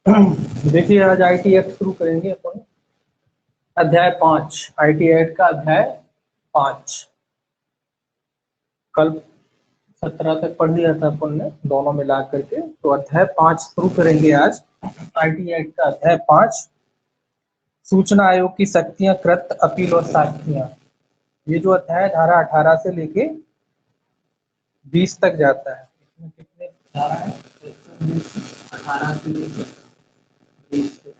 देखिए आज IT act शुरू करेंगे अपन। अध्याय 5 IT एक्ट का अध्याय 5 कल 17 तक पढ़ लिया था अपन ने दोनों मिला करके, तो अध्याय 5 शुरू करेंगे आज। IT एक्ट का अध्याय 5 सूचना आयोग की शक्तियां, कृत्य, अपील और साक्ष्यां। ये जो अध्याय धारा 18 से लेके 20 तक जाता है। इसमें कितने धारा है? 18 से लेके 20 तक।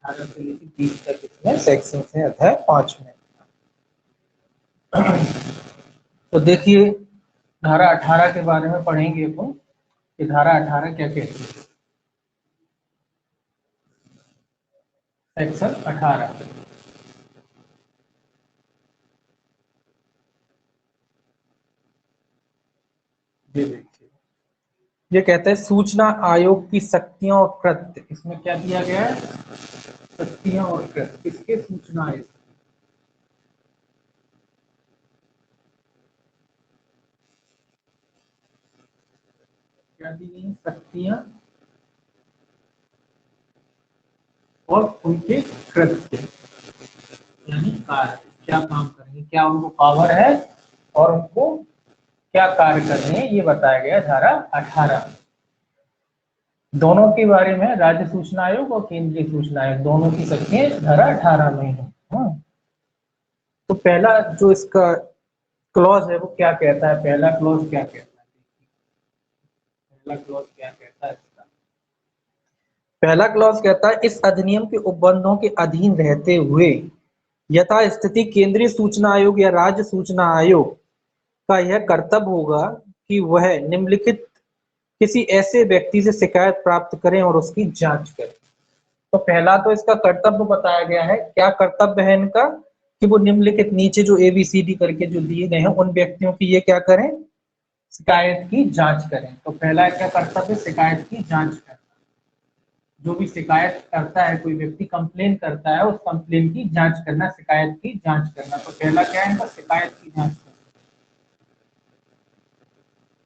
18 से लेके 20 तक इसमें सेक्शन है अध्याय 5 में। तो देखिए धारा 18 के बारे में पढ़ेंगे अपन कि धारा 18 क्या कहती है। सेक्शन 18 ये देखिए, ये कहते हैं सूचना आयोग की शक्तियां और कृत्य। इसमें क्या दिया गया है? शक्तियां और कृत्य किसके? सूचना आयोग। क्या दी गई? शक्तियां और उनके कृत्य यानी कार्य। क्या काम करेंगे, क्या उनको पावर है और उनको क्या कार्य करने हैं, ये बताया गया धारा 18। दोनों के बारे में राज्य सूचना आयोग और केंद्रीय सूचना आयोग दोनों की शक्तियां धारा 18 में है। तो पहला जो इसका क्लॉज है वो क्या कहता है? पहला क्लॉज क्या कहता है? पहला क्लॉज क्या कहता है इसका? पहला क्लॉज कहता है इस अधिनियम के उपबंधों के अधीन रहते हुए यथास्थिति केंद्रीय सूचना आयोग या राज्य सूचना आयोग का यह कर्तव्य होगा कि वह निम्नलिखित किसी ऐसे व्यक्ति से शिकायत प्राप्त करें और उसकी जांच करें। तो पहला तो इसका कर्तव्य बताया गया है। क्या कर्तव्य है इनका? कि वो निम्नलिखित नीचे जो ABCD करके जो दिए गए हैं उन व्यक्तियों की ये क्या करें? शिकायत की जांच करें। तो पहला क्या कर्तव्य? शिकायत की जांच करना। जो भी शिकायत करता है, कोई व्यक्ति कंप्लेन करता है, उस कंप्लेन की जांच करना, शिकायत की जांच करना। तो पहला क्या है इनका? शिकायत की जांच करना।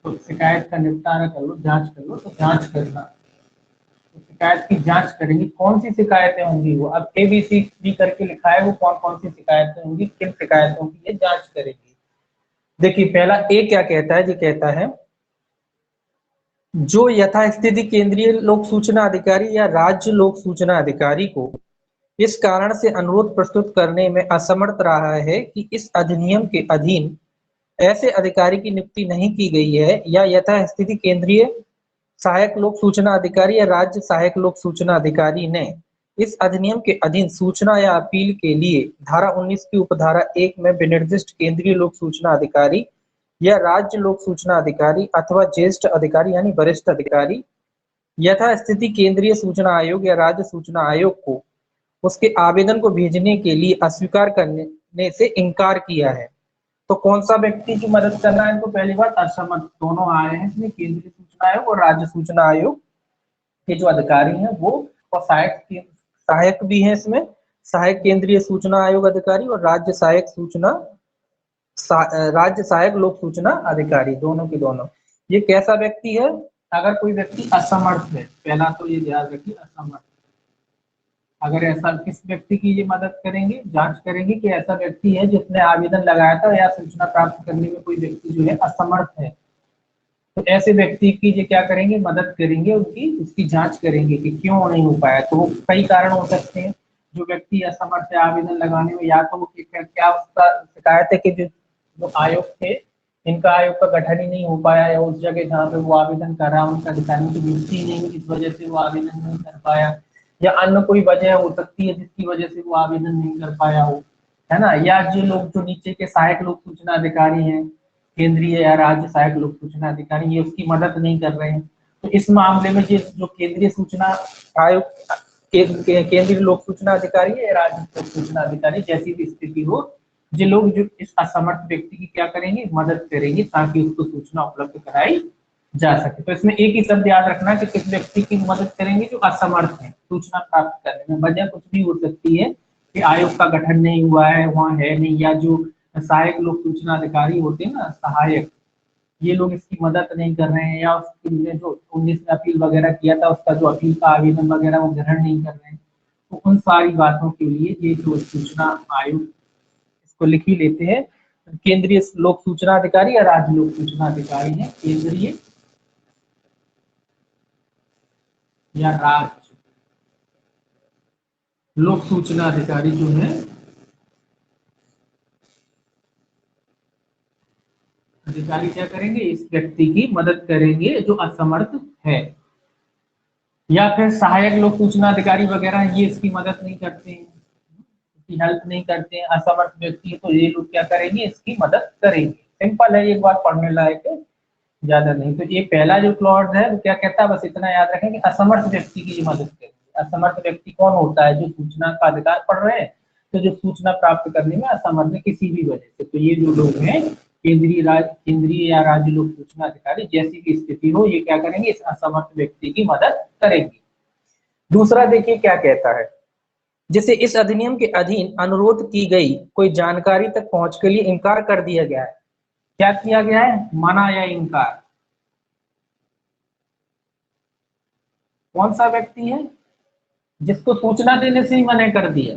तो शिकायत का निपटारा कर लो, जांच कर लो, तो जांच करना। तो शिकायत की जांच करेंगे। कौन सी शिकायतें होंगी वो? अब ABCD करके लिखा है, वो कौन कौन सी शिकायतें होंगी, किन शिकायतों की ये जांच करेगी। देखिए पहला ए क्या कहता है? ये कहता है जो यथास्थिति केंद्रीय लोक सूचना अधिकारी या राज्य लोक सूचना अधिकारी को इस कारण से अनुरोध प्रस्तुत करने में असमर्थ रहा है कि इस अधिनियम के अधीन ऐसे अधिकारी की नियुक्ति नहीं की गई है या यथास्थिति केंद्रीय सहायक लोक सूचना अधिकारी या राज्य सहायक लोक सूचना अधिकारी ने इस अधिनियम के अधीन सूचना या अपील के लिए धारा 19 की उपधारा 1 में विनिर्दिष्ट केंद्रीय लोक सूचना अधिकारी या राज्य लोक सूचना अधिकारी अथवा ज्येष्ठ अधिकारी यानी वरिष्ठ अधिकारी यथास्थिति केंद्रीय सूचना आयोग या राज्य सूचना आयोग को उसके आवेदन को भेजने के लिए अस्वीकार करने से इनकार किया है। तो कौन सा व्यक्ति की मदद करना है इनको? पहली बात असमर्थ दोनों आए हैं इसमें, केंद्रीय सूचना आयोग और राज्य सूचना आयोग के जो अधिकारी हैं वो, और सहायक भी हैं इसमें, सहायक केंद्रीय सूचना आयोग अधिकारी और राज्य सहायक लोक सूचना अधिकारी, दोनों के दोनों। ये कैसा व्यक्ति है? अगर कोई व्यक्ति असमर्थ है, पहला तो ये ध्यान रखिए, असमर्थ। अगर ऐसा किस व्यक्ति की ये मदद करेंगे, जांच करेंगे कि ऐसा व्यक्ति है जिसने आवेदन लगाया था या सूचना प्राप्त करने में कोई व्यक्ति जो है असमर्थ है, तो ऐसे व्यक्ति की ये क्या करेंगे? मदद करेंगे, उनकी उसकी जांच करेंगे कि क्यों नहीं हो पाया। तो वो कई कारण हो सकते हैं। जो व्यक्ति असमर्थ है आवेदन लगाने में, या तो वो क्या उसका शिकायत है कि जो आयोग थे इनका आयोग का गठन ही नहीं हो पाया, या उस जगह जहाँ पे वो आवेदन कर रहा है उनका अधिकारियों की नियुक्ति नहीं हुई, इस वजह से वो आवेदन नहीं कर पाया, या अन्य कोई वजह हो सकती है जिसकी वजह से वो आवेदन नहीं कर पाया हो, है ना। या जो लोग जो नीचे के सहायक लोक सूचना अधिकारी हैं, केंद्रीय या राज्य सहायक लोक सूचना अधिकारी, ये उसकी मदद नहीं कर रहे हैं। तो इस मामले में ये जो केंद्रीय सूचना आयोग केंद्रीय लोक सूचना अधिकारी है या राज्य लोक सूचना अधिकारी, जैसी भी स्थिति हो, ये लोग जो इस असमर्थ व्यक्ति की क्या करेंगे? मदद करेंगे ताकि उसको सूचना उपलब्ध कराई जा सके। तो इसमें एक ही शब्द याद रखना कि किस व्यक्ति की मदद करेंगे? जो असमर्थ है सूचना प्राप्त करने में। वजह कुछ भी हो सकती है कि आयोग का गठन नहीं हुआ है, वहां है नहीं, या जो सहायक लोक सूचना अधिकारी होते हैं ना, सहायक, ये लोग इसकी मदद नहीं कर रहे हैं, या उसने जो 19 में अपील वगैरह किया था उसका जो अपील का आवेदन वगैरह वो ग्रहण नहीं कर रहे हैं। तो उन सारी बातों के लिए ये जो सूचना आयोग इसको लिख ही लेते हैं। केंद्रीय लोक सूचना अधिकारी या राज्य लोक सूचना अधिकारी है, केंद्रीय या राज्य लोक सूचना अधिकारी जो है, अधिकारी क्या करेंगे, इस व्यक्ति की मदद करेंगे जो असमर्थ है। या फिर सहायक लोक सूचना अधिकारी वगैरह ये इसकी मदद नहीं करते हैं, इसकी हेल्प नहीं करते हैं, असमर्थ व्यक्ति है तो ये लोग क्या करेंगे, इसकी मदद करेंगे। सिंपल है, एक बार पढ़ने लायक है, ज्यादा नहीं। तो ये पहला जो क्लॉज है वो क्या कहता है, बस इतना याद रखें कि असमर्थ व्यक्ति की मदद करेंगे। असमर्थ व्यक्ति कौन होता है, जो सूचना का अधिकार पढ़ रहे हैं तो जो सूचना प्राप्त करने में असमर्थ है किसी भी वजह से, तो ये जो लोग हैं केंद्रीय या राज्य लोक सूचना अधिकारी, जैसी भी स्थिति हो ये क्या करेंगे, इस असमर्थ व्यक्ति की मदद करेंगे। दूसरा देखिए क्या कहता है, जिसे इस अधिनियम के अधीन अनुरोध की गई कोई जानकारी तक पहुंच के लिए इनकार कर दिया गया है। क्या किया गया है, मना या इनकार। कौन सा व्यक्ति है जिसको सूचना देने से ही मना कर दिया।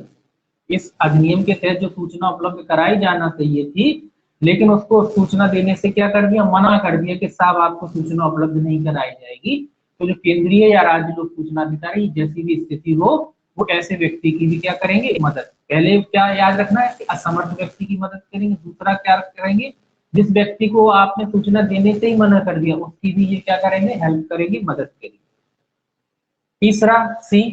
इस अधिनियम के तहत जो सूचना उपलब्ध कराई जाना चाहिए थी, लेकिन उसको सूचना देने से क्या कर दिया, मना कर दिया कि साहब आपको सूचना उपलब्ध नहीं कराई जाएगी। तो जो केंद्रीय या राज्य लोक सूचना अधिकारी जैसी भी स्थिति हो, वो ऐसे व्यक्ति की भी क्या करेंगे, मदद। पहले क्या याद रखना है कि असमर्थ व्यक्ति की मदद करेंगे। दूसरा क्या करेंगे, जिस व्यक्ति को आपने सूचना देने से ही मना कर दिया उसकी भी ये क्या करेंगे, हेल्प करेंगे, मदद करेंगे। तीसरा सी,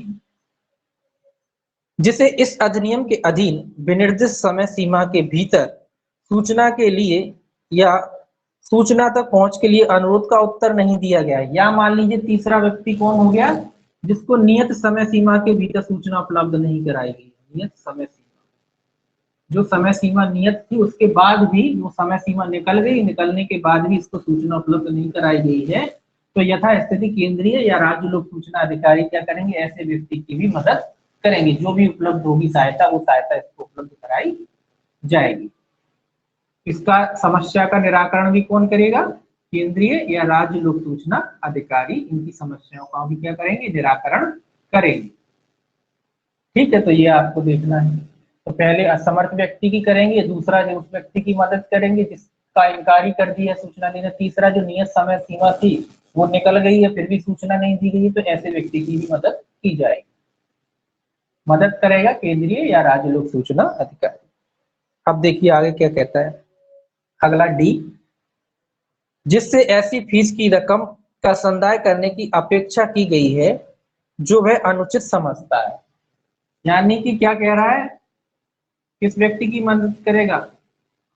जिसे इस अधिनियम के अधीन विनिर्दिष्ट समय सीमा के भीतर सूचना के लिए या सूचना तक पहुंच के लिए अनुरोध का उत्तर नहीं दिया गया है। या मान लीजिए तीसरा व्यक्ति कौन हो गया, जिसको नियत समय सीमा के भीतर सूचना उपलब्ध नहीं कराई गई। नियत समय सीमा, जो समय सीमा नियत थी उसके बाद भी वो समय सीमा निकल गई, निकलने के बाद भी इसको सूचना उपलब्ध नहीं कराई गई है, तो यथा स्थिति केंद्रीय या राज्य लोक सूचना अधिकारी क्या करेंगे, ऐसे व्यक्ति की भी मदद करेंगे। जो भी उपलब्ध होगी सहायता, वो सहायता इसको उपलब्ध कराई जाएगी। इसका समस्या का निराकरण भी कौन करेगा, केंद्रीय या राज्य लोक सूचना अधिकारी इनकी समस्याओं का भी क्या करेंगे, निराकरण करेंगे। ठीक है, तो ये आपको देखना है। तो पहले असमर्थ व्यक्ति की करेंगे, दूसरा जो उस व्यक्ति की मदद करेंगे जिसका इनकारी कर दिया सूचना देना, तीसरा जो नियत समय सीमा थी वो निकल गई है फिर भी सूचना नहीं दी गई, तो ऐसे व्यक्ति की भी मदद की जाएगी। मदद करेगा केंद्रीय या राज्य लोक सूचना अधिकारी। अब देखिए आगे क्या कहता है, अगला डी, जिससे ऐसी फीस की रकम का संदाय करने की अपेक्षा की गई है जो वह अनुचित समझता है। यानी कि क्या कह रहा है, किस व्यक्ति की मदद करेगा,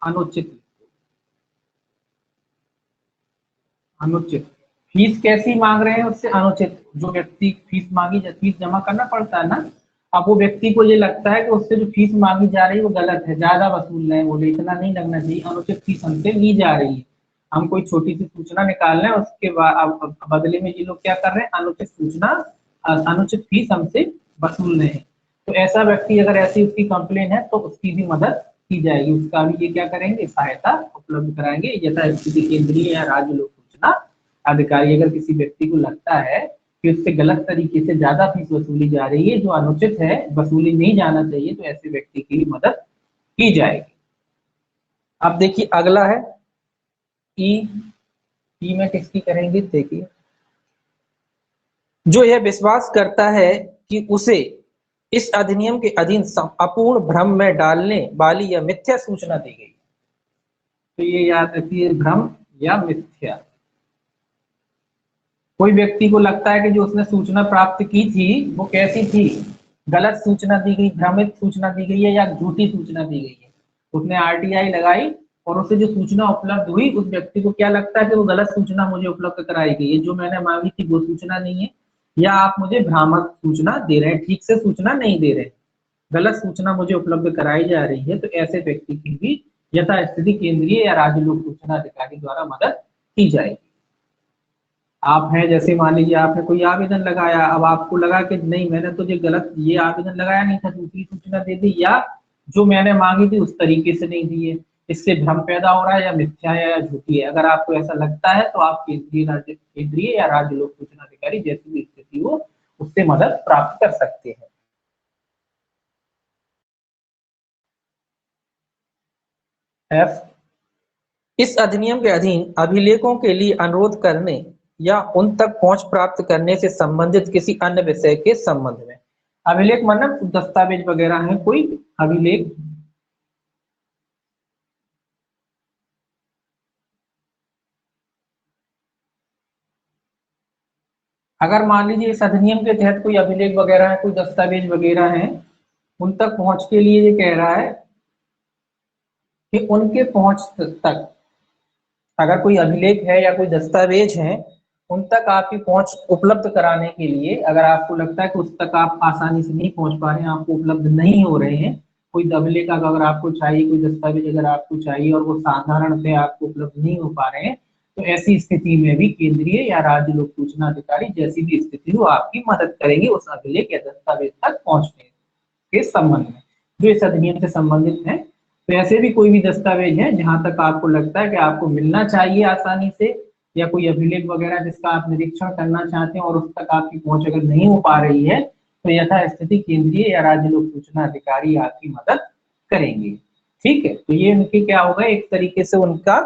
अनुचित। अनुचित फीस कैसी मांग रहे हैं उससे, अनुचित। जो व्यक्ति फीस मांगी, फीस जमा करना पड़ता है ना, अब वो व्यक्ति को ये लगता है कि उससे जो फीस मांगी जा रही है वो गलत है, ज्यादा वसूल रहे हैं, बोले इतना नहीं लगना चाहिए, अनुचित फीस हमसे ली जा रही है। हम कोई छोटी सी सूचना निकाल रहे हैं, उसके बाद बदले में ये लोग क्या कर रहे हैं, अनुचित सूचना, अनुचित फीस हमसे वसूल रहे हैं। तो ऐसा व्यक्ति अगर ऐसी उसकी कंप्लेन है तो उसकी भी मदद की जाएगी, उसका भी ये क्या करेंगे, सहायता उपलब्ध कराएंगे। यथा स्थिति केंद्रीय या राज्य लोक सूचना अधिकारी, अगर किसी व्यक्ति को लगता है कि उससे गलत तरीके से ज्यादा फीस वसूली जा रही है, जो अनुचित है, वसूली नहीं जाना चाहिए, तो ऐसे व्यक्ति की भी मदद की जाएगी। अब देखिए अगला है ई में किसकी करेंगे, देखिए जो यह विश्वास करता है कि उसे इस अधिनियम के अधीन अपूर्ण भ्रम में डालने वाली या मिथ्या सूचना दी गई। तो ये याद रखिए, भ्रम या मिथ्या। कोई व्यक्ति को लगता है कि जो उसने सूचना प्राप्त की थी वो कैसी थी, गलत सूचना दी गई, भ्रमित सूचना दी गई है या झूठी सूचना दी गई है। उसने आरटीआई लगाई और उसे जो सूचना उपलब्ध हुई, उस व्यक्ति को क्या लगता है कि वो गलत सूचना मुझे उपलब्ध कराई गई है, जो मैंने मांगी थी वो सूचना नहीं है, या आप मुझे भ्रामक सूचना दे रहे हैं, ठीक से सूचना नहीं दे रहे, गलत सूचना मुझे उपलब्ध कराई जा रही है, तो ऐसे व्यक्ति की भी यथा स्थिति केंद्रीय या राज्य लोक सूचना अधिकारी द्वारा मदद की जाएगी। आप हैं, जैसे मान लीजिए आपने कोई आवेदन लगाया, अब आपको लगा कि नहीं मैंने तो ये गलत, ये आवेदन लगाया नहीं था, दूसरी सूचना दे दी, या जो मैंने मांगी थी उस तरीके से नहीं दी है, इससे भ्रम पैदा हो रहा है या मिथ्या है या झूठी है। अगर आपको ऐसा लगता है तो आप केंद्रीय या राज्य लोक सूचना अधिकारी जैसी भी स्थिति हो उससे मदद प्राप्त कर सकते हैं। एफ, इस अधिनियम के अधीन अभिलेखों के लिए अनुरोध करने या उन तक पहुंच प्राप्त करने से संबंधित किसी अन्य विषय के संबंध में। अभिलेख मतलब दस्तावेज वगैरह है कोई अभिलेख। अगर मान लीजिए इस अधिनियम के तहत कोई अभिलेख वगैरह है, कोई दस्तावेज वगैरह है, उन तक पहुंच के लिए ये कह रहा है कि उनके पहुंच तक अगर कोई अभिलेख है या कोई दस्तावेज है उन तक आपकी पहुंच उपलब्ध कराने के लिए, अगर आपको लगता है कि उस तक आप आसानी से नहीं पहुंच पा रहे हैं, आपको उपलब्ध नहीं हो रहे हैं, कोई अभिलेख अगर आपको चाहिए, कोई दस्तावेज अगर आपको चाहिए और वो साधारण से आपको उपलब्ध नहीं हो पा रहे हैं, तो ऐसी स्थिति में भी केंद्रीय या राज्य लोक सूचना अधिकारी जैसी भी स्थिति हो आपकी मदद करेंगे उस अभिलेख या दस्तावेज तक पहुंचने के संबंध में जो इस अधिनियम से संबंधित है। तो ऐसे भी कोई भी दस्तावेज है जहां तक आपको लगता है कि आपको मिलना चाहिए आसानी से, या कोई अभिलेख वगैरह जिसका आप निरीक्षण करना चाहते हैं और उस तक आपकी पहुंच अगर नहीं हो पा रही है, तो यथा स्थिति केंद्रीय या राज्य लोक सूचना अधिकारी आपकी मदद करेंगे। ठीक है, तो ये उनके क्या होगा, एक तरीके से उनका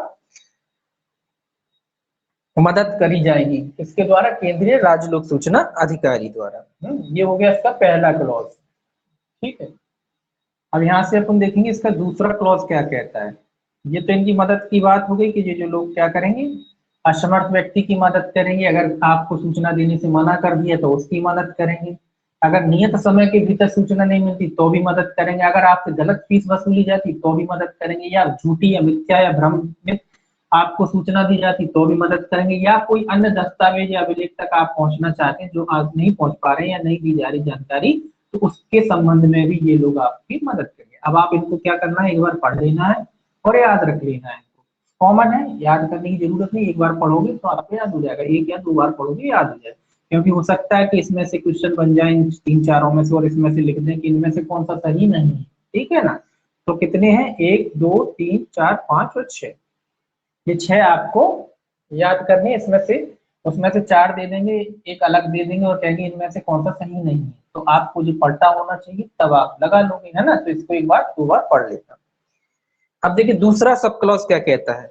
मदद करी जाएगी इसके द्वारा, केंद्रीय राज्य लोक सूचना अधिकारी द्वारा। ये हो गया इसका पहला क्लॉज। ठीक है, अब यहाँ से अपन देखेंगे इसका दूसरा क्लॉज क्या कहता है। ये तो इनकी मदद की बात हो गई कि ये जो लोग क्या करेंगे, असमर्थ व्यक्ति की मदद करेंगे, अगर आपको सूचना देने से मना कर दिया तो उसकी मदद करेंगे, अगर नियत समय के भीतर सूचना नहीं मिलती तो भी मदद करेंगे, अगर आपसे गलत फीस वसूली जाती तो भी मदद करेंगे, या झूठी या मिथ्या या भ्रमित आपको सूचना दी जाती तो भी मदद करेंगे, या कोई अन्य दस्तावेज या अभिलेख तक आप पहुंचना चाहते हैं जो आप नहीं पहुंच पा रहे हैं या नहीं दी जा रही जानकारी, तो उसके संबंध में भी ये लोग आपकी मदद करेंगे। अब आप इनको क्या करना है, एक बार पढ़ लेना है और याद रख लेना है। कॉमन है, याद करने की जरूरत नहीं, एक बार पढ़ोगे तो आपको याद हो जाएगा, एक या दो बार पढ़ोगे याद हो जाएगा, क्योंकि हो सकता है कि इसमें से क्वेश्चन बन जाए तीन चारों में से और इसमें से लिख दें कि इनमें से कौन सा सही नहीं है। ठीक है ना, तो कितने हैं, 1 2 3 4 5 और 6, ये 6 आपको याद करनी है। इसमें से उसमें से 4 दे देंगे, एक अलग दे देंगे और कहेंगे इनमें से कौन सा सही नहीं है, तो आपको जो पढ़ता होना चाहिए तब आप लगा लोगे, है ना। तो इसको एक बार दो बार पढ़ लेता। अब देखिए दूसरा सब क्लॉज क्या कहता है,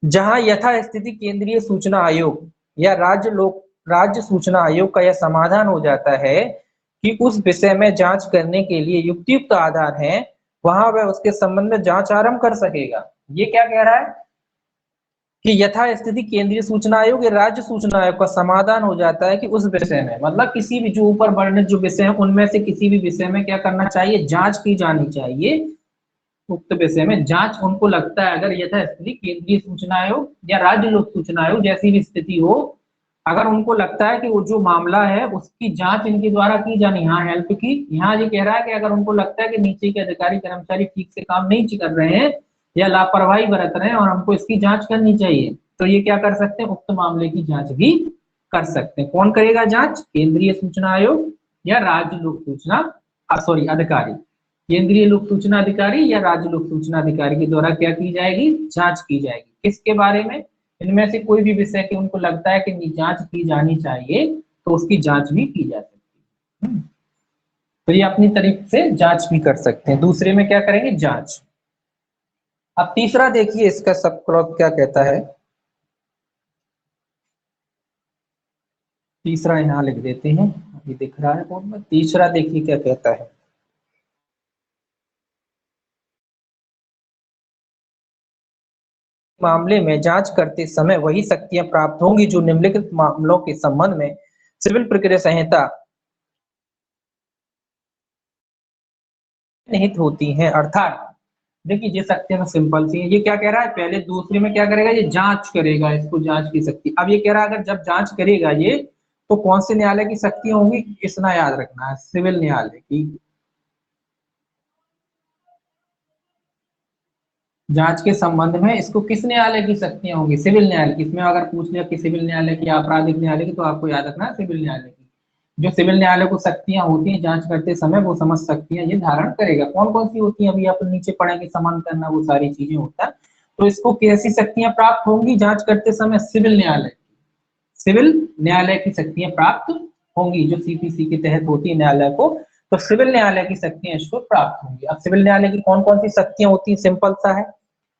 जहां यथा स्थिति केंद्रीय सूचना आयोग या राज्य सूचना आयोग का यह समाधान हो जाता है कि उस विषय में जांच करने के लिए युक्तियुक्त आधार है, वहां वह उसके संबंध में जांच आरंभ कर सकेगा। ये क्या कह रहा है कि यथा स्थिति केंद्रीय सूचना आयोग या राज्य सूचना आयोग का समाधान हो जाता है कि उस विषय में, मतलब किसी भी जो ऊपर वर्णित जो विषय है उनमें से किसी भी विषय में क्या करना चाहिए, जांच की जानी चाहिए। उक्त विषय में जांच उनको लगता है, अगर यथा स्थिति केंद्रीय सूचना आयोग या राज्य लोक सूचना आयोग जैसी भी स्थिति हो, अगर उनको लगता है कि वो जो मामला है उसकी जांच इनके द्वारा की जानी, यहाँ हेल्प की, यहाँ ये कह रहा है कि अगर उनको लगता है कि नीचे के अधिकारी कर्मचारी ठीक से काम नहीं कर रहे हैं या लापरवाही बरत रहे हैं और हमको इसकी जांच करनी चाहिए, तो ये क्या कर सकते हैं, उक्त मामले की जांच भी कर सकते हैं। कौन करेगा जांच, केंद्रीय सूचना आयोग या राज्य लोक सूचना सॉरी अधिकारी, केंद्रीय लोक सूचना अधिकारी या राज्य लोक सूचना अधिकारी के द्वारा क्या की जाएगी, जांच की जाएगी। किसके बारे में, इनमें से कोई भी विषय की उनको लगता है कि जांच की जानी चाहिए तो उसकी जांच भी की जा सकती है। तो ये अपनी तरीके से जांच भी कर सकते हैं। दूसरे में क्या करेंगे, जांच। अब तीसरा देखिए इसका सब क्लॉज क्या कहता है, तीसरा यहाँ लिख देते हैं, अभी दिख रहा है बोर्ड में। तीसरा देखिए क्या कहता है, मामले में जांच करते समय वही शक्तियां प्राप्त होंगी जो निम्नलिखित मामलों के संबंध में सिविल प्रक्रिया संहिता निहित होती हैं। अर्थात देखिए ये शक्तियां तो सिंपल सी है, ये क्या कह रहा है, पहले दूसरे में क्या करेगा, ये जांच करेगा, इसको जांच की शक्ति। अब ये कह रहा है अगर जब जांच करेगा ये, तो कौन से न्यायालय की शक्तियां होंगी, इतना याद रखना है, सिविल न्यायालय की। जांच के संबंध में इसको किस न्यायालय की शक्तियां होंगी, सिविल न्यायालय की। इसमें अगर पूछ लिया कि सिविल न्यायालय की, आपराधिक न्यायालय की, तो आपको याद रखना है सिविल न्यायालय की। जो सिविल न्यायालय को शक्तियां होती हैं जांच करते समय वो समझ शक्तियां ये धारण करेगा। कौन कौन सी होती हैं अभी आप नीचे पढ़ेंगे, समन करना वो सारी चीजें होता है। तो इसको कैसी शक्तियां प्राप्त होंगी जांच करते समय? सिविल न्यायालय की शक्तियां प्राप्त होंगी जो सीपीसी के तहत होती है न्यायालय को। तो सिविल न्यायालय की शक्तियां इसको प्राप्त होंगी। अब सिविल न्यायालय की कौन कौन सी शक्तियां होती है? सिंपल सा है।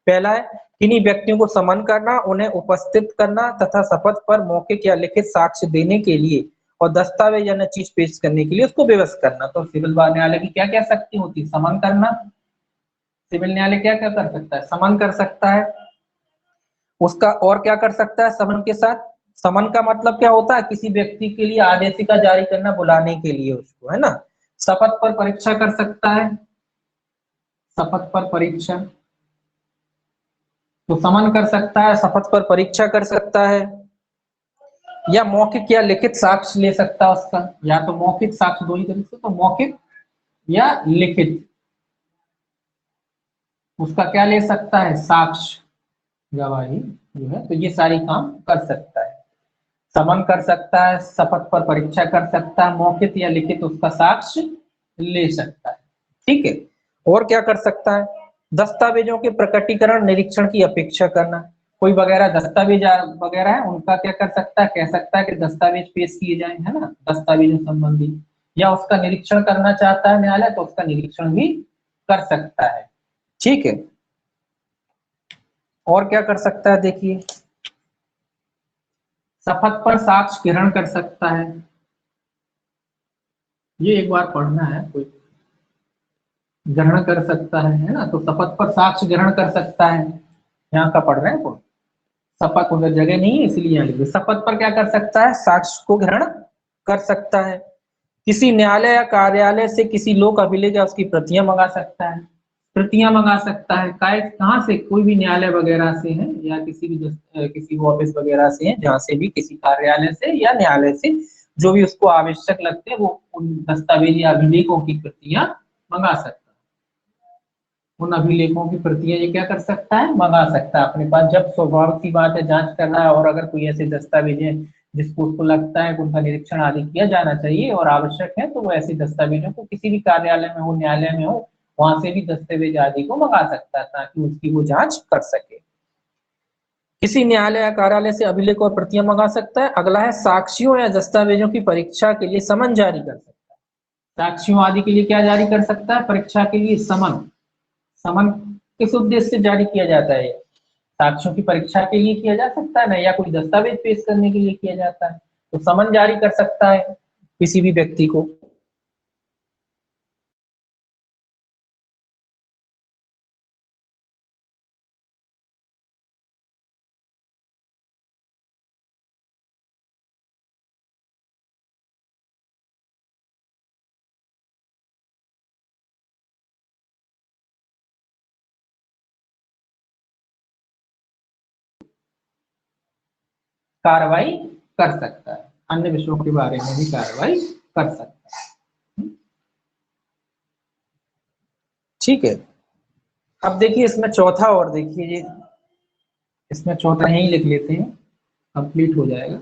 पहला है किन्हीं व्यक्तियों को समन करना, उन्हें उपस्थित करना तथा शपथ पर मौखिक या लिखित साक्ष्य देने के लिए और दस्तावेज या अन्य चीज पेश करने के लिए उसको विवश करना। तो सिविल न्यायालय की क्या क्या शक्ति होती है? समन करना। सिविल न्यायालय क्या क्या कर सकता है? समन कर सकता है। उसका और क्या कर सकता है समन के साथ? समन का मतलब क्या होता है? किसी व्यक्ति के लिए आदेशिका जारी करना, बुलाने के लिए उसको, है ना। शपथ पर परीक्षा कर सकता है, शपथ पर परीक्षा, तो समन कर सकता है, शपथ पर परीक्षा कर सकता है, या मौखिक या लिखित साक्ष्य ले सकता है उसका। या तो मौखिक साक्ष्य, दो ही तरीके से, तो मौखिक या लिखित उसका क्या ले सकता है? साक्ष्य, गवाही जो है। तो ये सारी काम कर सकता है। समन कर सकता है, शपथ पर परीक्षा कर सकता है, मौखिक या लिखित उसका साक्ष्य ले सकता है। ठीक है। और क्या कर सकता है? दस्तावेजों के प्रकटीकरण निरीक्षण की अपेक्षा करना। कोई वगैरह दस्तावेज वगैरह है उनका क्या कर सकता है? कह सकता है कि दस्तावेज पेश किए जाए, है ना, दस्तावेजों संबंधी, या उसका निरीक्षण करना चाहता है न्यायालय तो उसका निरीक्षण भी कर सकता है। ठीक है। और क्या कर सकता है? देखिए, शपथ पर साक्ष्य ग्रहण कर सकता है। ये एक बार पढ़ना है, कोई ग्रहण कर सकता है ना। तो शपथ पर साक्ष्य ग्रहण कर सकता है, यहाँ का पढ़ रहे हैं कौन? शपथ उधर जगह नहीं है इसलिए यहाँ लिखे। शपथ पर क्या कर सकता है? साक्ष्य को ग्रहण कर सकता है। किसी न्यायालय या कार्यालय से किसी लोक अभिलेख या उसकी प्रतियां मंगा सकता है। प्रतियां मंगा सकता है कहाँ से? कोई भी न्यायालय वगैरह से है, या किसी भी किसी ऑफिस वगैरह से है, जहाँ से भी, किसी कार्यालय से या न्यायालय से, जो भी उसको आवश्यक लगते हैं वो उन दस्तावेज या अभिलेखों की प्रतियां मंगा सकता है। उन अभिलेखों की प्रतियां ये क्या कर सकता है? मंगा सकता है अपने पास। जब स्वाभाविक सी बात है जांच करना है, और अगर कोई ऐसे दस्तावेज है जिसको उसको लगता है कि उनका निरीक्षण आदि किया जाना चाहिए और आवश्यक है, तो वो ऐसे दस्तावेजों को किसी भी कार्यालय में हो, न्यायालय में हो, वहां से भी दस्तावेज आदि को मंगा सकता है ताकि उसकी वो जांच कर सके। किसी न्यायालय या कार्यालय से अभिलेख और प्रतियां मंगा सकता है। अगला है साक्ष्यों या दस्तावेजों की परीक्षा के लिए समन जारी कर सकता है। साक्ष्यों आदि के लिए क्या जारी कर सकता है? परीक्षा के लिए समन। समन किस उद्देश्य से जारी किया जाता है? साक्ष्यों की परीक्षा के लिए किया जा सकता है ना, या कोई दस्तावेज पेश करने के लिए किया जाता है। तो समन जारी कर सकता है किसी भी व्यक्ति को। कार्रवाई कर सकता है, अन्य विषयों के बारे में भी कार्रवाई कर सकता है। ठीक है। अब देखिए इसमें चौथा, और देखिए ये, इसमें चौथा यही लिख लेते हैं, कंप्लीट हो जाएगा।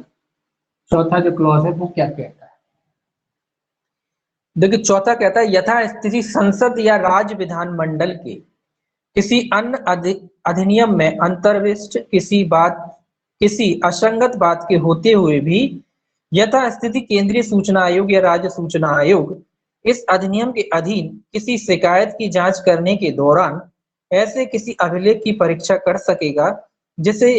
चौथा जो क्लॉज है वो क्या कहता है? देखिए चौथा कहता है यथा स्थिति संसद या राज्य विधान मंडल के किसी अन्य अधिनियम में अंतर्विष्ट किसी असंगत बात के होते हुए भी यथा स्थिति केंद्रीय सूचना आयोग या राज्य सूचना आयोग इस अधिनियम के अधीन किसी शिकायत की जांच करने के दौरान ऐसे किसी अभिलेख की परीक्षा कर सकेगा जिसे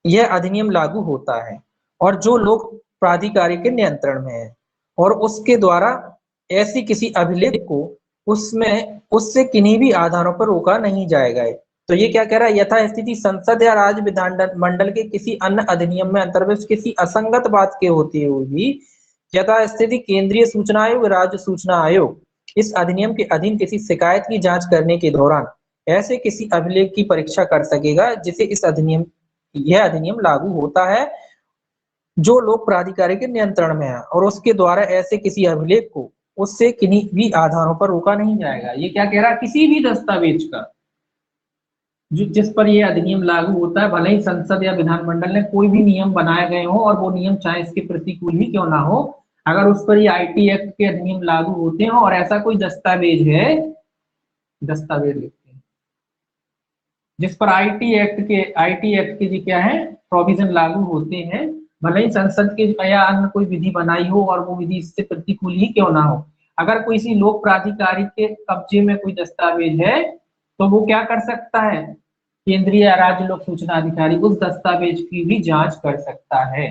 यह अधिनियम लागू होता है और जो लोक प्राधिकारी के नियंत्रण में है, और उसके द्वारा ऐसी किसी अभिलेख को उसमें उससे किन्हीं भी आधारों पर रोका नहीं जाएगा। तो ये क्या कह रहा है? यथा स्थिति संसद या राज्य विधान मंडल के किसी अन्य अधिनियम में अंतर्गत किसी असंगत बात के होते हुए भी यथा स्थिति केंद्रीय सूचना आयोग, राज्य सूचना आयोग इस अधिनियम के अधीन किसी शिकायत की जांच करने के दौरान ऐसे किसी अभिलेख की परीक्षा कर सकेगा जिसे इस अधिनियम यह अधिनियम लागू होता है, जो लोक प्राधिकारी के नियंत्रण में है, और उसके द्वारा ऐसे किसी अभिलेख को उससे किन्हीं भी आधारों पर रोका नहीं जाएगा। ये क्या कह रहा है? किसी भी दस्तावेज का जो जिस पर यह अधिनियम लागू होता है, भले ही संसद या विधानमंडल ने कोई भी नियम बनाए गए हो और वो नियम चाहे इसके प्रतिकूल ही क्यों ना हो, अगर उस पर ये आईटी एक्ट के अधिनियम लागू होते हैं और ऐसा कोई दस्तावेज है, दस्तावेज लिखते हैं जिस पर आईटी एक्ट के जी क्या है प्रोविजन लागू होते हैं, भले ही संसद के या अन्य कोई विधि बनाई हो और वो विधि इससे प्रतिकूल ही क्यों ना हो, अगर कोई सी लोक प्राधिकारी के कब्जे में कोई दस्तावेज है तो वो क्या कर सकता है, केंद्रीय या राज्य लोक सूचना अधिकारी उस दस्तावेज की भी जांच कर सकता है।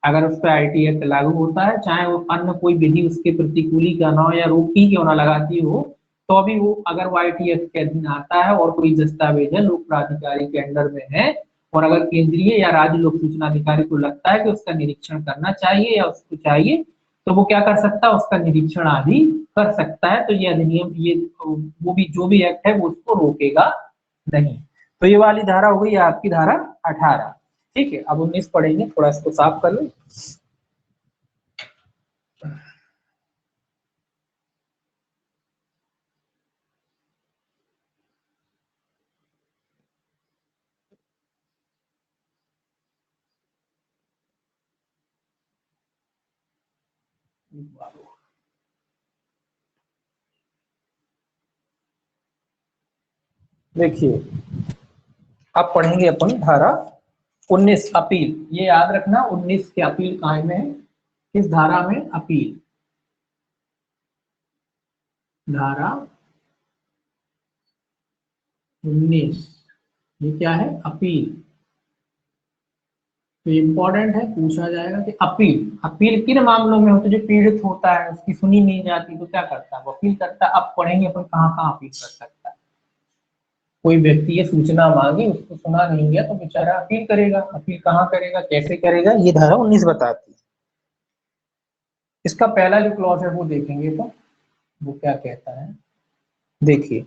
अगर उस पर आईटी एक्ट लागू होता है, चाहे वो अन्य कोई विधि उसके प्रतिकूल ही क्यों ना हो या रोक ही क्यों ना लगाती हो, तो अभी वो अगर वो आईटी एक्ट के अधीन आता है और कोई दस्तावेज है लोक प्राधिकारी के अंडर में है, और अगर केंद्रीय या राज्य लोक सूचना अधिकारी को लगता है कि उसका निरीक्षण करना चाहिए या उसको चाहिए, तो वो क्या कर सकता है, उसका निरीक्षण आदि कर सकता है। तो ये अधिनियम, ये वो भी जो भी एक्ट है वो उसको रोकेगा नहीं। तो ये वाली धारा हो गई आपकी धारा 18। ठीक है, अब 19 पढ़ेंगे, थोड़ा इसको साफ कर लो। देखिए, अब पढ़ेंगे अपन धारा 19 अपील। ये याद रखना 19 के अपील कायम है, किस धारा में, अपील धारा 19, ये क्या है, अपील। तो इम्पोर्टेंट है, पूछा जाएगा कि अपील, अपील किन मामलों में होती है, जो पीड़ित होता है उसकी सुनी नहीं जाती तो क्या करता है, वो अपील करता है। अब पढ़ेंगे अपन कहाँ कहाँ अपील कर सकता है। कोई व्यक्ति ये सूचना मांगी, उसको सुना नहीं गया तो बेचारा अपील करेगा। अपील कहाँ करेगा, कैसे करेगा, ये धारा 19 बताती है। इसका पहला जो क्लॉज है वो देखेंगे, तो वो क्या कहता है, देखिए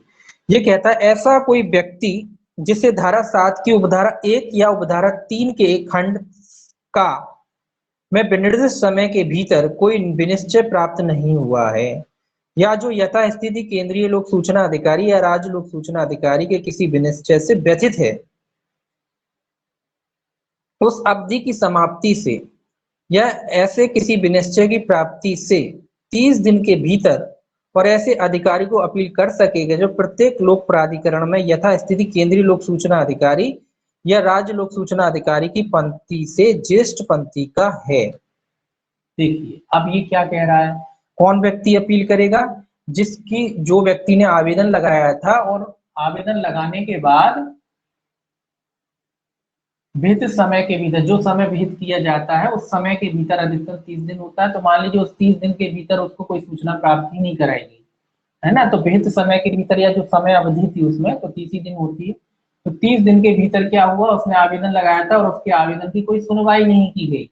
ये कहता है ऐसा कोई व्यक्ति जिसे धारा 7 की उपधारा 1 या उपधारा 3 के एक खंड का में विनिर्दिष्ट समय के भीतर कोई विनिश्चय प्राप्त नहीं हुआ है, या जो यथास्थिति केंद्रीय लोक सूचना अधिकारी या राज्य लोक सूचना अधिकारी के किसी विनिश्चय से व्यथित है, उस अवधि की समाप्ति से या ऐसे किसी विनिश्चय की प्राप्ति से 30 दिन के भीतर और ऐसे अधिकारी को अपील कर सकेगा जो प्रत्येक लोक प्राधिकरण में यथास्थिति केंद्रीय लोक सूचना अधिकारी या राज्य लोक सूचना अधिकारी की पंक्ति से ज्येष्ठ पंक्ति का है। देखिए अब ये क्या कह रहा है, कौन व्यक्ति अपील करेगा, जिसकी, जो व्यक्ति ने आवेदन लगाया था और आवेदन लगाने के बाद विहित समय के भीतर, जो समय विहित किया जाता है उस समय के भीतर, अधिकतम 30 दिन होता है, तो मान लीजिए उस 30 दिन के भीतर उसको कोई सूचना प्राप्त ही नहीं कराएगी, है ना, तो विहित समय के भीतर या जो समय अवधि थी उसमें तो 30 ही दिन होती है। तो 30 दिन के भीतर क्या हुआ, उसने आवेदन लगाया था और उसके आवेदन की कोई सुनवाई नहीं की गई,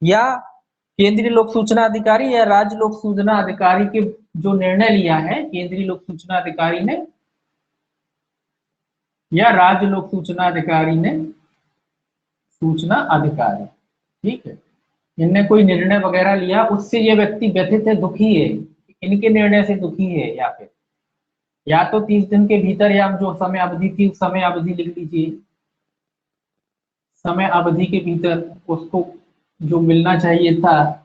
या केंद्रीय लोक सूचना अधिकारी या राज्य लोक सूचना अधिकारी के जो निर्णय लिया है केंद्रीय लोक सूचना अधिकारी ने या राज्य लोक सूचना अधिकारी ने, सूचना अधिकारी, ठीक है, इनने कोई निर्णय वगैरह लिया, उससे ये व्यक्ति व्यथित है, दुखी है, इनके निर्णय से दुखी है, या फिर या तो 30 दिन के भीतर, या जो समय अवधि थी उस समय अवधि लिख लीजिए, समय अवधि के भीतर उसको जो मिलना चाहिए था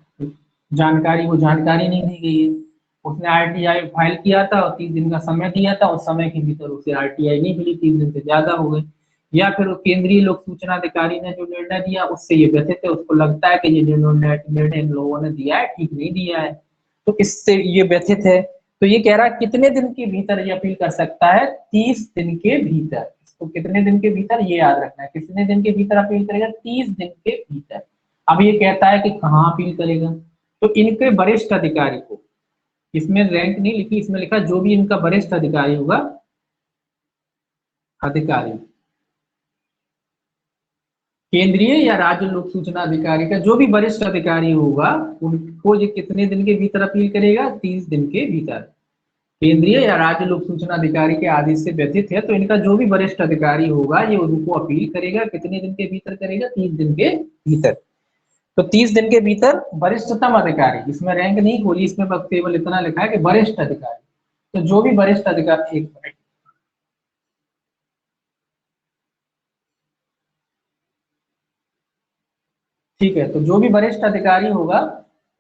जानकारी, वो जानकारी नहीं दी गई है। उसने आरटीआई फाइल किया था और 30 दिन का समय दिया था, उस समय के भीतर उसे आरटीआई नहीं मिली, 30 दिन से ज्यादा हो गए। या फिर केंद्रीय लोक सूचना अधिकारी ने जो निर्णय दिया उससे ये व्यथित है, उसको लगता है कि ये निर्णय इन लोगों ने दिया है ठीक नहीं दिया है, तो इससे ये व्यथित है। तो ये कह रहा है कितने दिन के भीतर ये अपील कर सकता है, 30 दिन के भीतर। तो कितने दिन के भीतर ये याद रखना है, कितने दिन के भीतर अपील करेगा, 30 दिन के भीतर। अब ये कहता है कि कहाँ अपील करेगा, तो इनके वरिष्ठ अधिकारी को, इसमें रैंक नहीं लिखी, इसमें लिखा जो भी इनका वरिष्ठ अधिकारी होगा, अधिकारी केंद्रीय या राज्य लोक सूचना अधिकारी का जो भी वरिष्ठ अधिकारी होगा उनको ये कितने दिन के भीतर अपील करेगा, 30 दिन के भीतर। केंद्रीय या राज्य लोक सूचना अधिकारी के आदेश से व्यथित है तो इनका जो भी वरिष्ठ अधिकारी होगा ये उनको अपील करेगा, कितने दिन के भीतर करेगा, 30 दिन के भीतर। तो 30 दिन के भीतर वरिष्ठतम अधिकारी, इसमें रैंक नहीं खोली, इसमें बस केवल इतना लिखा है कि वरिष्ठ अधिकारी, तो जो भी वरिष्ठ अधिकारी, एक मिनट, ठीक है, तो जो भी वरिष्ठ अधिकारी होगा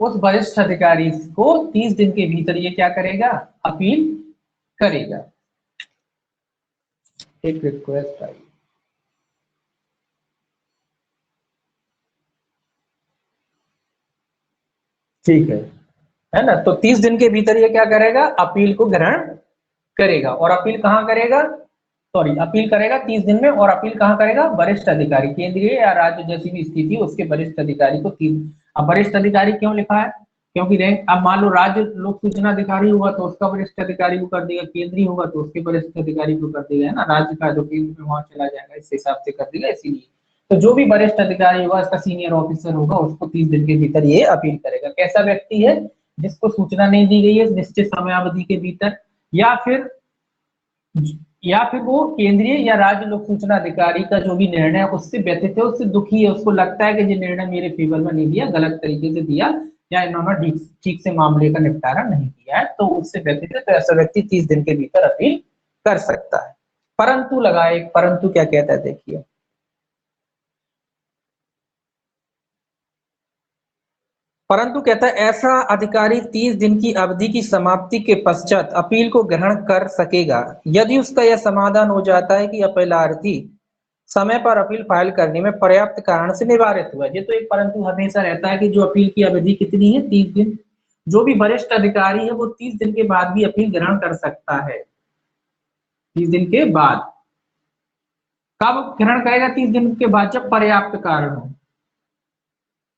उस वरिष्ठ अधिकारी को 30 दिन के भीतर ये क्या करेगा, अपील करेगा। एक रिक्वेस्ट आई, ठीक है ना। तो 30 दिन के भीतर ये क्या करेगा, अपील को ग्रहण करेगा। और अपील कहाँ करेगा, सॉरी अपील करेगा 30 दिन में, और अपील कहाँ करेगा, वरिष्ठ अधिकारी, केंद्रीय या राज्य जैसी भी स्थिति उसके वरिष्ठ अधिकारी को 30। अब वरिष्ठ अधिकारी क्यों लिखा है, क्योंकि रैंक, अब मान लो राज्य लोक सूचना अधिकारी हुआ तो उसका वरिष्ठ अधिकारी को कर देगा, केंद्रीय होगा तो उसके वरिष्ठ अधिकारी को कर देगा, है ना। राज्य का जो केंद्र में वहां चला जाएगा, इस हिसाब से कर देगा। इसीलिए तो जो भी वरिष्ठ अधिकारी होगा, इसका सीनियर ऑफिसर होगा, उसको 30 दिन के भीतर ये अपील करेगा। कैसा व्यक्ति है, जिसको सूचना नहीं दी गई है निश्चित समयावधि के भीतर, या फिर वो केंद्रीय या राज्य लोक सूचना अधिकारी का जो भी निर्णय है उससे व्यथित है, उससे दुखी है, उसको लगता है कि ये निर्णय मेरे फेवर में नहीं दिया, गलत तरीके से दिया, या इन्होंने ठीक से मामले का निपटारा नहीं किया है, तो उससे व्यथित है, तो ऐसा व्यक्ति 30 दिन के भीतर अपील कर सकता है। परंतु लगाए, परंतु क्या कहता है देखिए, परंतु कहता है ऐसा अधिकारी 30 दिन की अवधि की समाप्ति के पश्चात अपील को ग्रहण कर सकेगा यदि उसका यह समाधान हो जाता है कि अपीलार्थी समय पर अपील फाइल करने में पर्याप्त कारण से निवारित हुआ। ये तो एक परंतु हमेशा रहता है कि जो अपील की अवधि कितनी है, 30 दिन। जो भी वरिष्ठ अधिकारी है वो 30 दिन के बाद भी अपील ग्रहण कर सकता है। 30 दिन के बाद, कब ग्रहण करेगा, 30 दिन के बाद, जब पर्याप्त कारण हो।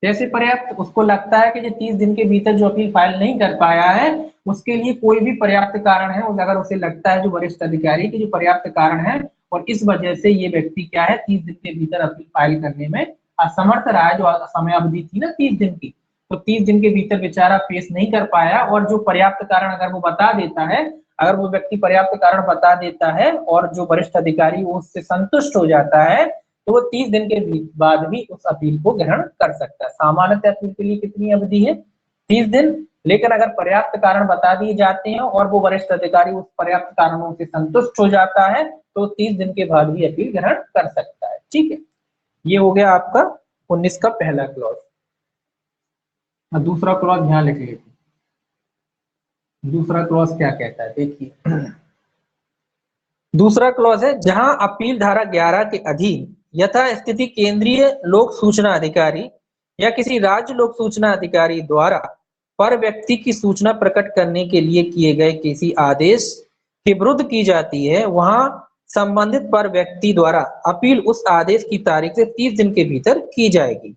जैसे पर्याप्त, उसको लगता है कि जो 30 दिन के भीतर जो अपील फाइल नहीं कर पाया है उसके लिए कोई भी पर्याप्त कारण है, अगर उसे लगता है जो वरिष्ठ अधिकारी की जो पर्याप्त कारण है और इस वजह से ये व्यक्ति क्या है 30 दिन के भीतर अपील फाइल करने में असमर्थ रहा है, जो समयावधि थी ना 30 दिन की, तो 30 दिन के भीतर बेचारा पेश नहीं कर पाया, और जो पर्याप्त कारण अगर वो बता देता है, अगर वो व्यक्ति पर्याप्त कारण बता देता है और जो वरिष्ठ अधिकारी उससे संतुष्ट हो जाता है, तो वो 30 दिन के बाद भी उस अपील को ग्रहण कर सकता है। सामान्यतः अपील के लिए कितनी अवधि है, 30 दिन, लेकिन अगर पर्याप्त कारण बता दिए जाते हैं और वो वरिष्ठ अधिकारी उस पर्याप्त कारणों से संतुष्ट हो जाता है तो 30 दिन के बाद भी अपील ग्रहण कर सकता है। ठीक है, ये हो गया आपका 19 का पहला क्लॉज। दूसरा क्लॉज ध्यान लिख लीजिए, दूसरा क्लॉज क्या कहता है देखिए। दूसरा क्लॉज है, जहां अपील धारा 11 के अधीन यथा स्थिति केंद्रीय लोक सूचना अधिकारी या किसी राज्य लोक सूचना अधिकारी द्वारा पर व्यक्ति की सूचना प्रकट करने के लिए किए गए किसी आदेश के विरुद्ध की जाती है, वहां संबंधित पर व्यक्ति द्वारा अपील उस आदेश की तारीख से 30 दिन के भीतर की जाएगी।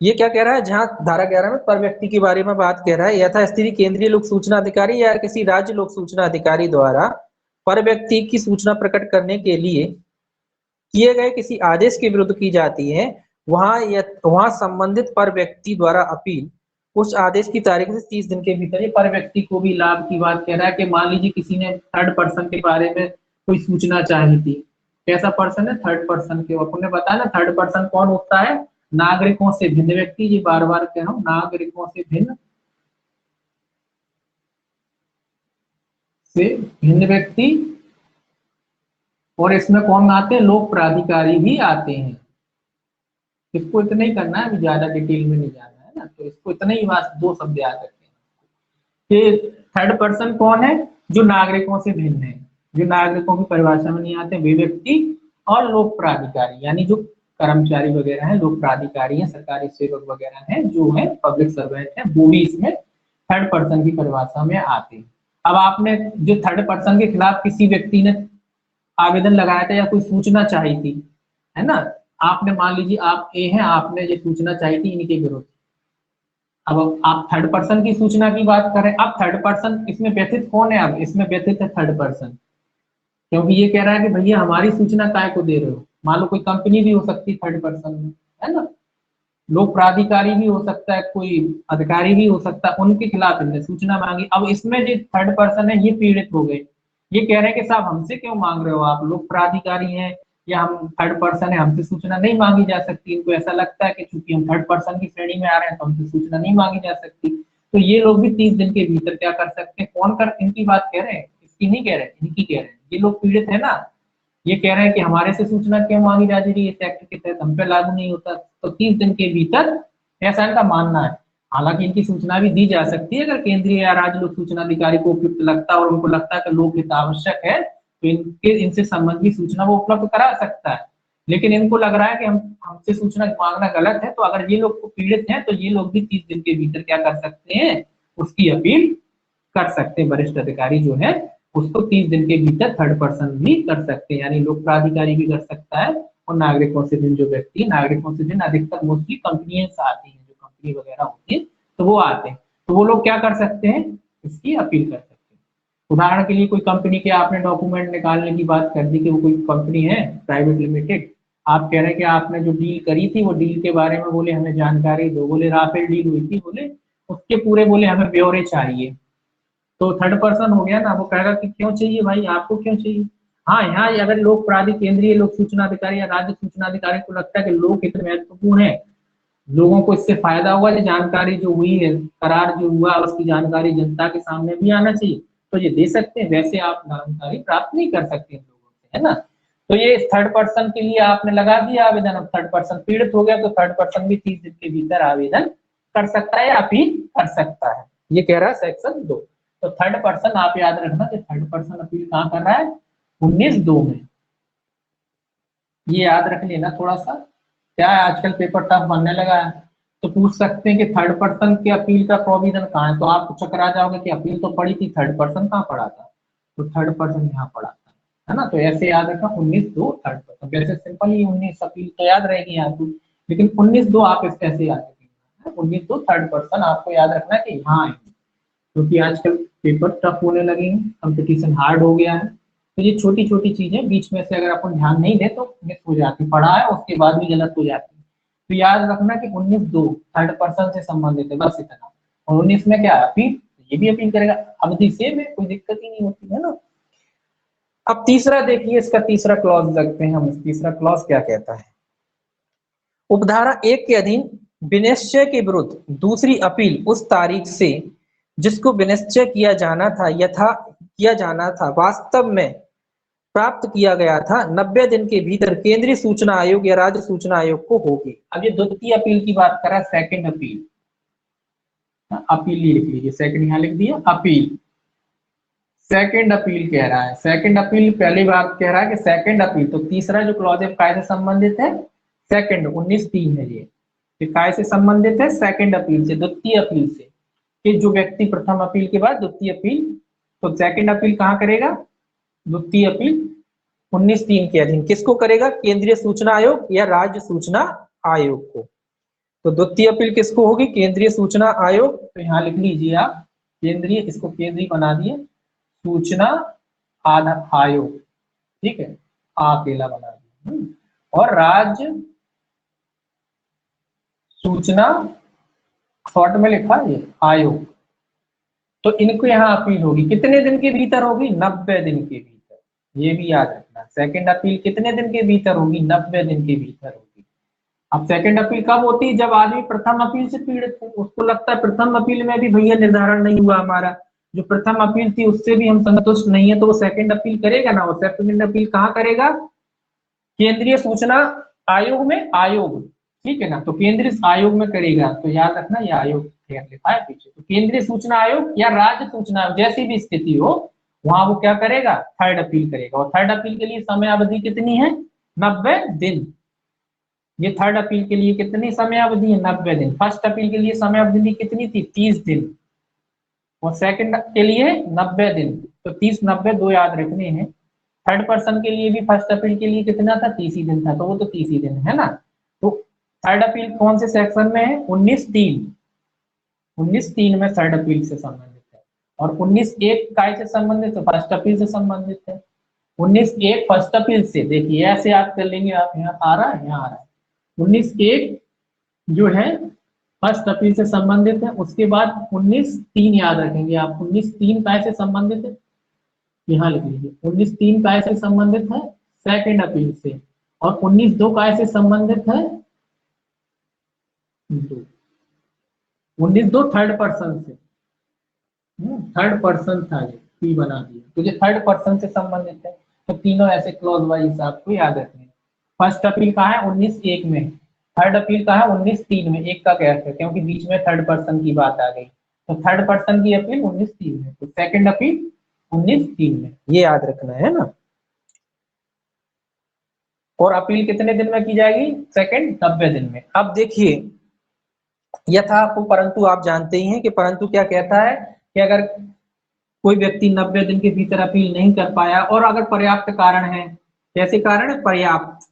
ये क्या कह रहा है, जहां धारा 11 में पर व्यक्ति के बारे में बात कह रहा है, यथा स्थिति केंद्रीय लोक सूचना अधिकारी या किसी राज्य लोक सूचना अधिकारी द्वारा पर व्यक्ति की सूचना प्रकट करने के लिए किए गए किसी आदेश के विरुद्ध की जाती है, वहां संबंधित पर व्यक्ति द्वारा अपील उस आदेश की तारीख से 30 दिन के भीतर। ये पर व्यक्ति को भी लाभ की बात कह रहा है कि मान लीजिए किसी ने थर्ड पर्सन के बारे में कोई सूचना चाहिए थी। कैसा पर्सन है, थर्ड पर्सन के, आपने बताया ना थर्ड पर्सन कौन होता है, नागरिकों से भिन्न व्यक्ति। ये बार बार कह रहा हूं, नागरिकों से भिन्न व्यक्ति, और इसमें कौन आते हैं, लोक प्राधिकारी भी आते हैं। इसको इतना ही करना है, ज्यादा डिटेल में नहीं जाना है ना, तो इसको इतना ही बात, दो शब्द याद रखते हैं कि थर्ड पर्सन कौन है, जो नागरिकों से भिन्न है, जो नागरिकों की परिभाषा में नहीं आते वे व्यक्ति, और लोक प्राधिकारी यानी जो कर्मचारी वगैरह हैं, लोक प्राधिकारी हैं, सरकारी सेवक वगैरह हैं, जो है पब्लिक सर्वेंट है, वो भी इसमें थर्ड पर्सन की परिभाषा में आते हैं। अब आपने जो थर्ड पर्सन के खिलाफ किसी व्यक्ति ने आवेदन लगाया था या कोई सूचना चाहिए थी, है ना, आपने मान लीजिए आप ए हैं, आपने ये सूचना चाहिए थी इनके विरुद्ध। अब आप थर्ड पर्सन की सूचना की बात करें, अब थर्ड पर्सन इसमें व्यथित कौन है, अब इसमें व्यथित है थर्ड पर्सन, क्योंकि ये कह रहा है कि भैया हमारी सूचना काय को दे रहे हो। मान लो कोई कंपनी भी हो सकती है थर्ड पर्सन में, है ना, लोक प्राधिकारी भी हो सकता है, कोई अधिकारी भी हो सकता है, उनके खिलाफ हमने सूचना मांगी। अब इसमें जो थर्ड पर्सन है ये पीड़ित हो गए, ये कह रहे हैं कि साहब हमसे क्यों मांग रहे हो, आप लोक प्राधिकारी हैं या हम थर्ड पर्सन है, हमसे सूचना नहीं मांगी जा सकती। इनको ऐसा लगता है कि चूंकि हम थर्ड पर्सन की श्रेणी में आ रहे हैं तो हमसे सूचना नहीं मांगी जा सकती। तो ये लोग भी 30 दिन के भीतर क्या कर सकते हैं, कौन कर, इनकी बात कह रहे हैं, इसकी नहीं कह रहे, इनकी कह रहे हैं। ये लोग पीड़ित है ना, ये कह रहे हैं कि हमारे से सूचना क्यों मांगी जा रही है, इस एक्ट के तहत हम पे लागू नहीं होता। तो 30 दिन के भीतर ऐसा इनका मानना है। हालांकि इनकी सूचना भी दी जा सकती है अगर केंद्रीय या राज्य लोक सूचना अधिकारी को उपयुक्त लगता है और उनको लगता है कि लोक हित आवश्यक है तो इनसे संबंधित सूचना वो उपलब्ध करा सकता है। लेकिन इनको लग रहा है कि हमसे सूचना मांगना गलत है, तो अगर ये लोग पीड़ित हैं तो ये लोग भी 30 दिन के भीतर क्या कर सकते हैं, उसकी अपील कर सकते हैं। वरिष्ठ अधिकारी जो है उसको 30 दिन के भीतर थर्ड पर्सन भी कर सकते हैं, यानी लोक प्राधिकारी भी कर सकता है। और नागरिकों से दिन जो व्यक्ति, नागरिकों से दिन अधिकतर मोस्टली कंपनियां आती हैं, जो कंपनी वगैरह होती है तो वो आते हैं, तो वो लोग क्या कर सकते हैं, इसकी अपील कर सकते हैं। उदाहरण के लिए कोई कंपनी के आपने डॉक्यूमेंट निकालने की बात कर दी कि वो कोई कंपनी है प्राइवेट लिमिटेड, आप कह रहे हैं कि आपने जो डील करी थी वो डील के बारे में बोले हमें जानकारी दो, बोले राफेल डील हुई थी, बोले उसके पूरे बोले हमें ब्यौरे चाहिए। तो थर्ड पर्सन हो गया ना, वो कहेगा कि क्यों चाहिए भाई, आपको क्यों चाहिए। हाँ, यहाँ अगर लोक प्राधिकारी, केंद्रीय लोक सूचना अधिकारी या राज्य सूचना अधिकारी को लगता है कि लोक हित महत्वपूर्ण है, लोगों को इससे फायदा हुआ, जो जानकारी जो हुई है, करार जो हुआ उसकी जानकारी जनता के सामने भी आना चाहिए, तो ये दे सकते हैं। वैसे आप जानकारी प्राप्त नहीं कर सकते हैं लोगों से, है ना। तो ये थर्ड पर्सन के लिए आपने लगा दिया आवेदन। अब थर्ड पर्सन पीड़ित हो गया तो थर्ड पर्सन भी 30 दिन के भीतर आवेदन कर सकता है, अपील कर सकता है। ये कह रहा है सेक्शन 2। तो थर्ड पर्सन आप याद रखना कि थर्ड पर्सन अपील कहाँ कर रहा है, 19(2) में। ये याद रख लेना थोड़ा सा। क्या है, आजकल पेपर टफ बनने लगा है, तो पूछ सकते हैं कि थर्ड पर्सन के अपील का प्रोविजन कहाँ है, तो आप चकरा जाओगे कि अपील तो पड़ी थी, थर्ड पर्सन कहाँ पड़ा था, तो थर्ड पर्सन यहाँ पड़ा था, है ना। तो ऐसे याद रखना 19(2) थर्ड पर्सन। वैसे सिंपल ही 19 अपील तो याद रहेगी आपको, लेकिन 19(2) आप ऐसे याद रखेंगे। 19(2) थर्ड पर्सन आपको याद रखना है कि यहाँ आएंगे, क्योंकि आजकल पेपर टफ होने लगे हैं, कंपटीशन हार्ड हो गया है। तो ये छोटी छोटी चीजें बीच में से अगर अपन ध्यान नहीं दे तो मिस हो जाती, पढ़ा है उसके बाद भी गलत हो जाती है। तो याद रखना कि 19(2) थर्ड पर्सन से संबंधित है, बस इतना। और 19 में क्या है, अपील, ये भी अपील करेगा, अवधि सेम है, कोई दिक्कत ही नहीं होती है ना। अब तीसरा देखिए, इसका तीसरा क्लॉज लगते हैं हम, तीसरा क्लॉज क्या कहता है। उपधारा 1 के अधीन विनिश्चय के विरुद्ध दूसरी अपील उस तारीख से जिसको विनिश्चय किया जाना था वास्तव में प्राप्त किया गया था 90 दिन के भीतर केंद्रीय सूचना आयोग या राज्य सूचना आयोग को होगी। अब ये द्वितीय अपील की बात कर रहा है, सेकंड अपील। अपील लिख लीजिए, सेकंड यहाँ लिख दिया, अपील। सेकंड अपील कह रहा है, सेकंड अपील पहली बात कह रहा है कि सेकंड अपील, तो तीसरा जो क्लॉज है काय से संबंधित है, सेकंड 19(3) है ये काय से संबंधित है, सेकंड अपील से, द्वितीय अपील से। कि जो व्यक्ति प्रथम अपील के बाद द्वितीय अपील, तो सेकंड अपील कहाँ करेगा, द्वितीय अपील 19(3) के अधीन किसको करेगा, केंद्रीय सूचना आयोग या राज्य सूचना आयोग को। तो द्वितीय अपील किसको होगी, केंद्रीय सूचना आयोग। तो यहाँ लिख लीजिए आप केंद्रीय, इसको केंद्रीय बना दिए, सूचना आयोग, ठीक है, अकेला बना दिया। और राज्य सूचना शॉर्ट में लिखा ये आयोग, तो इनको यहाँ अपील होगी, कितने दिन के भीतर होगी, 90 दिन के भीतर। ये भी याद रखना, सेकंड अपील कितने दिन के भीतर होगी, 90 दिन के भीतर होगी। अब सेकंड अपील कब होती है, जब आदमी प्रथम अपील से पीड़ित है, उसको लगता है प्रथम अपील में भी भैया निर्धारण नहीं हुआ हमारा, जो प्रथम अपील थी उससे भी हम संतुष्ट नहीं है, तो वो सेकंड अपील करेगा ना। वो सेकंड अपील कहाँ करेगा, केंद्रीय सूचना आयोग में, आयोग, ठीक है ना, तो केंद्रीय आयोग में करेगा। तो याद रखना ये आयोग लिखा है पीछे, तो केंद्रीय सूचना आयोग या राज्य सूचना आयोग, जैसी भी स्थिति हो वहां वो क्या करेगा, थर्ड अपील करेगा। और थर्ड अपील के लिए समय अवधि कितनी है, 90 दिन। ये थर्ड अपील के लिए कितनी समय अवधि है, 90 दिन। फर्स्ट अपील के लिए समय अवधि कितनी थी, 30 दिन। और सेकंड के लिए 90 दिन। तो 30 90 दो याद रखने हैं। थर्ड पर्सन के लिए भी फर्स्ट अपील के लिए कितना था, 30 ही दिन था, तो वो तो 30 ही दिन है ना। तो थर्ड अपील कौन से सेक्शन में है, 19(3), 19(3) में थर्ड अपील से संबंधित है। और 19(1) काय से संबंधित है, फर्स्ट अपील से संबंधित है। 19(1) फर्स्ट अपील से, देखिए ऐसे याद कर लेंगे आप, यहाँ आ रहा है, यहाँ आ रहा है। 19(1) जो है फर्स्ट अपील से संबंधित है। उसके बाद 19(3) याद रखेंगे आप, 19(3) काय से संबंधित है, यहाँ लिख लीजिए, 19(3) काय से संबंधित है, सेकंड अपील से। और 19(2) काय से संबंधित है, 19(2) थर्ड पर्सन से, थर्ड पर्सन था ये, पी बना दिया, तो ये थर्ड पर्सन से संबंधित है। तो तीनों ऐसे क्लॉज वाइज आपको याद रखने हैं। फर्स्ट अपील कहाँ है, 19(1) में, थर्ड अपील कहा है 19(3) में, एक का गैप है क्योंकि बीच में थर्ड पर्सन की बात आ गई, तो थर्ड पर्सन की अपील 19(3) में, तो सेकंड अपील 19(3) में, ये याद रखना है ना। और अपील कितने दिन में की जाएगी? सेकंड 90 दिन में। अब देखिए यथा परंतु आप जानते ही हैं कि परंतु क्या कहता है कि अगर कोई व्यक्ति 90 दिन के भीतर अपील नहीं कर पाया और अगर पर्याप्त कारण है, कैसे कारण है? पर्याप्त,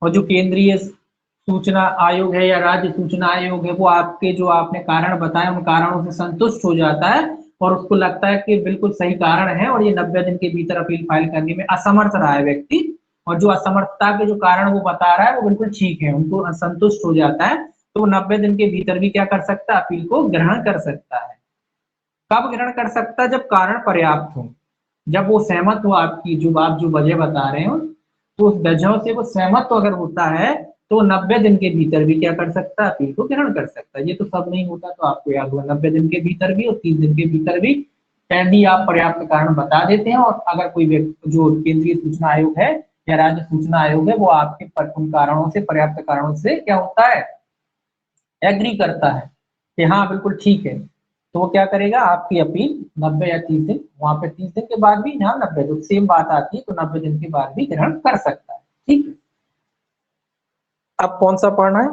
और जो केंद्रीय सूचना आयोग है या राज्य सूचना आयोग है वो आपके जो आपने कारण बताए उन कारणों से संतुष्ट हो जाता है और उसको लगता है कि बिल्कुल सही कारण है और ये 90 दिन के भीतर अपील फाइल करने में असमर्थ रहा है व्यक्ति, और जो असमर्थता के जो कारण वो बता रहा है वो बिल्कुल ठीक है, उनको असंतुष्ट हो जाता है, तो वो 90 दिन के भीतर भी क्या कर सकता है? अपील को ग्रहण कर सकता है। कब ग्रहण कर सकता है? जब कारण पर्याप्त हो, जब वो सहमत हो आपकी जो आप जो वजह बता रहे हो, तो उस वजह से वो सहमत तो अगर होता है तो 90 दिन के भीतर भी क्या कर सकता है? अपील को ग्रहण कर सकता है। ये तो सब नहीं होता, तो आपको याद हुआ 90 दिन के भीतर भी और 30 दिन के भीतर भी यदि आप पर्याप्त कारण बता देते हैं और अगर कोई व्यक्ति जो केंद्रीय सूचना आयोग है या राज्य सूचना आयोग है वो आपके उन कारणों से, पर्याप्त कारणों से क्या होता है? एग्री करता है कि हाँ बिल्कुल ठीक है, तो वो क्या करेगा? आपकी अपील 90 या 30 दिन, वहां पे 30 दिन के बाद भी, यहाँ 90 तो सेम बात आती है, तो 90 दिन के बाद भी ग्रहण कर सकता है। ठीक है, अब कौन सा पढ़ना है?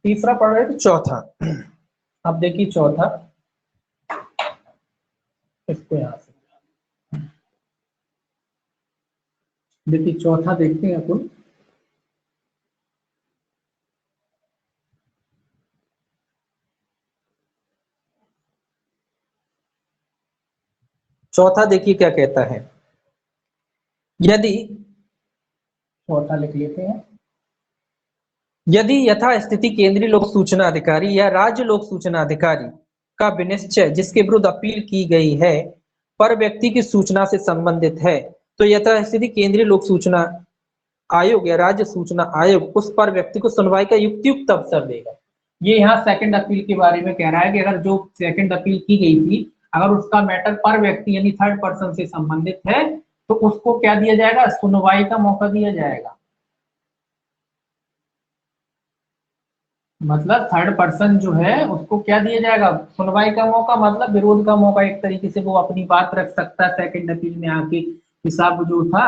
तीसरा पढ़ रहे थे, चौथा। अब देखिए चौथा, इसको यहां से देखिए चौथा देखते हैं अपन। चौथा देखिए क्या कहता है, यदि, चौथा लिख लेते हैं, यदि यथास्थिति केंद्रीय लोक सूचना अधिकारी या राज्य लोक सूचना अधिकारी का विनिश्चय जिसके विरुद्ध अपील की गई है पर व्यक्ति की सूचना से संबंधित है, तो यथास्थिति केंद्रीय लोक सूचना आयोग या राज्य सूचना आयोग उस पर व्यक्ति को सुनवाई का युक्तियुक्त अवसर देगा। ये यहाँ सेकंड अपील के बारे में कह रहा है कि अगर जो सेकंड अपील की गई थी अगर उसका मैटर पर व्यक्ति यानी थर्ड पर्सन से संबंधित है तो उसको क्या दिया जाएगा? सुनवाई का मौका दिया जाएगा। मतलब थर्ड पर्सन जो है उसको क्या दिया जाएगा? सुनवाई का मौका, मतलब विरोध का मौका, एक तरीके से वो अपनी बात रख सकता है सेकंड अपील में आके, हिसाब जो था,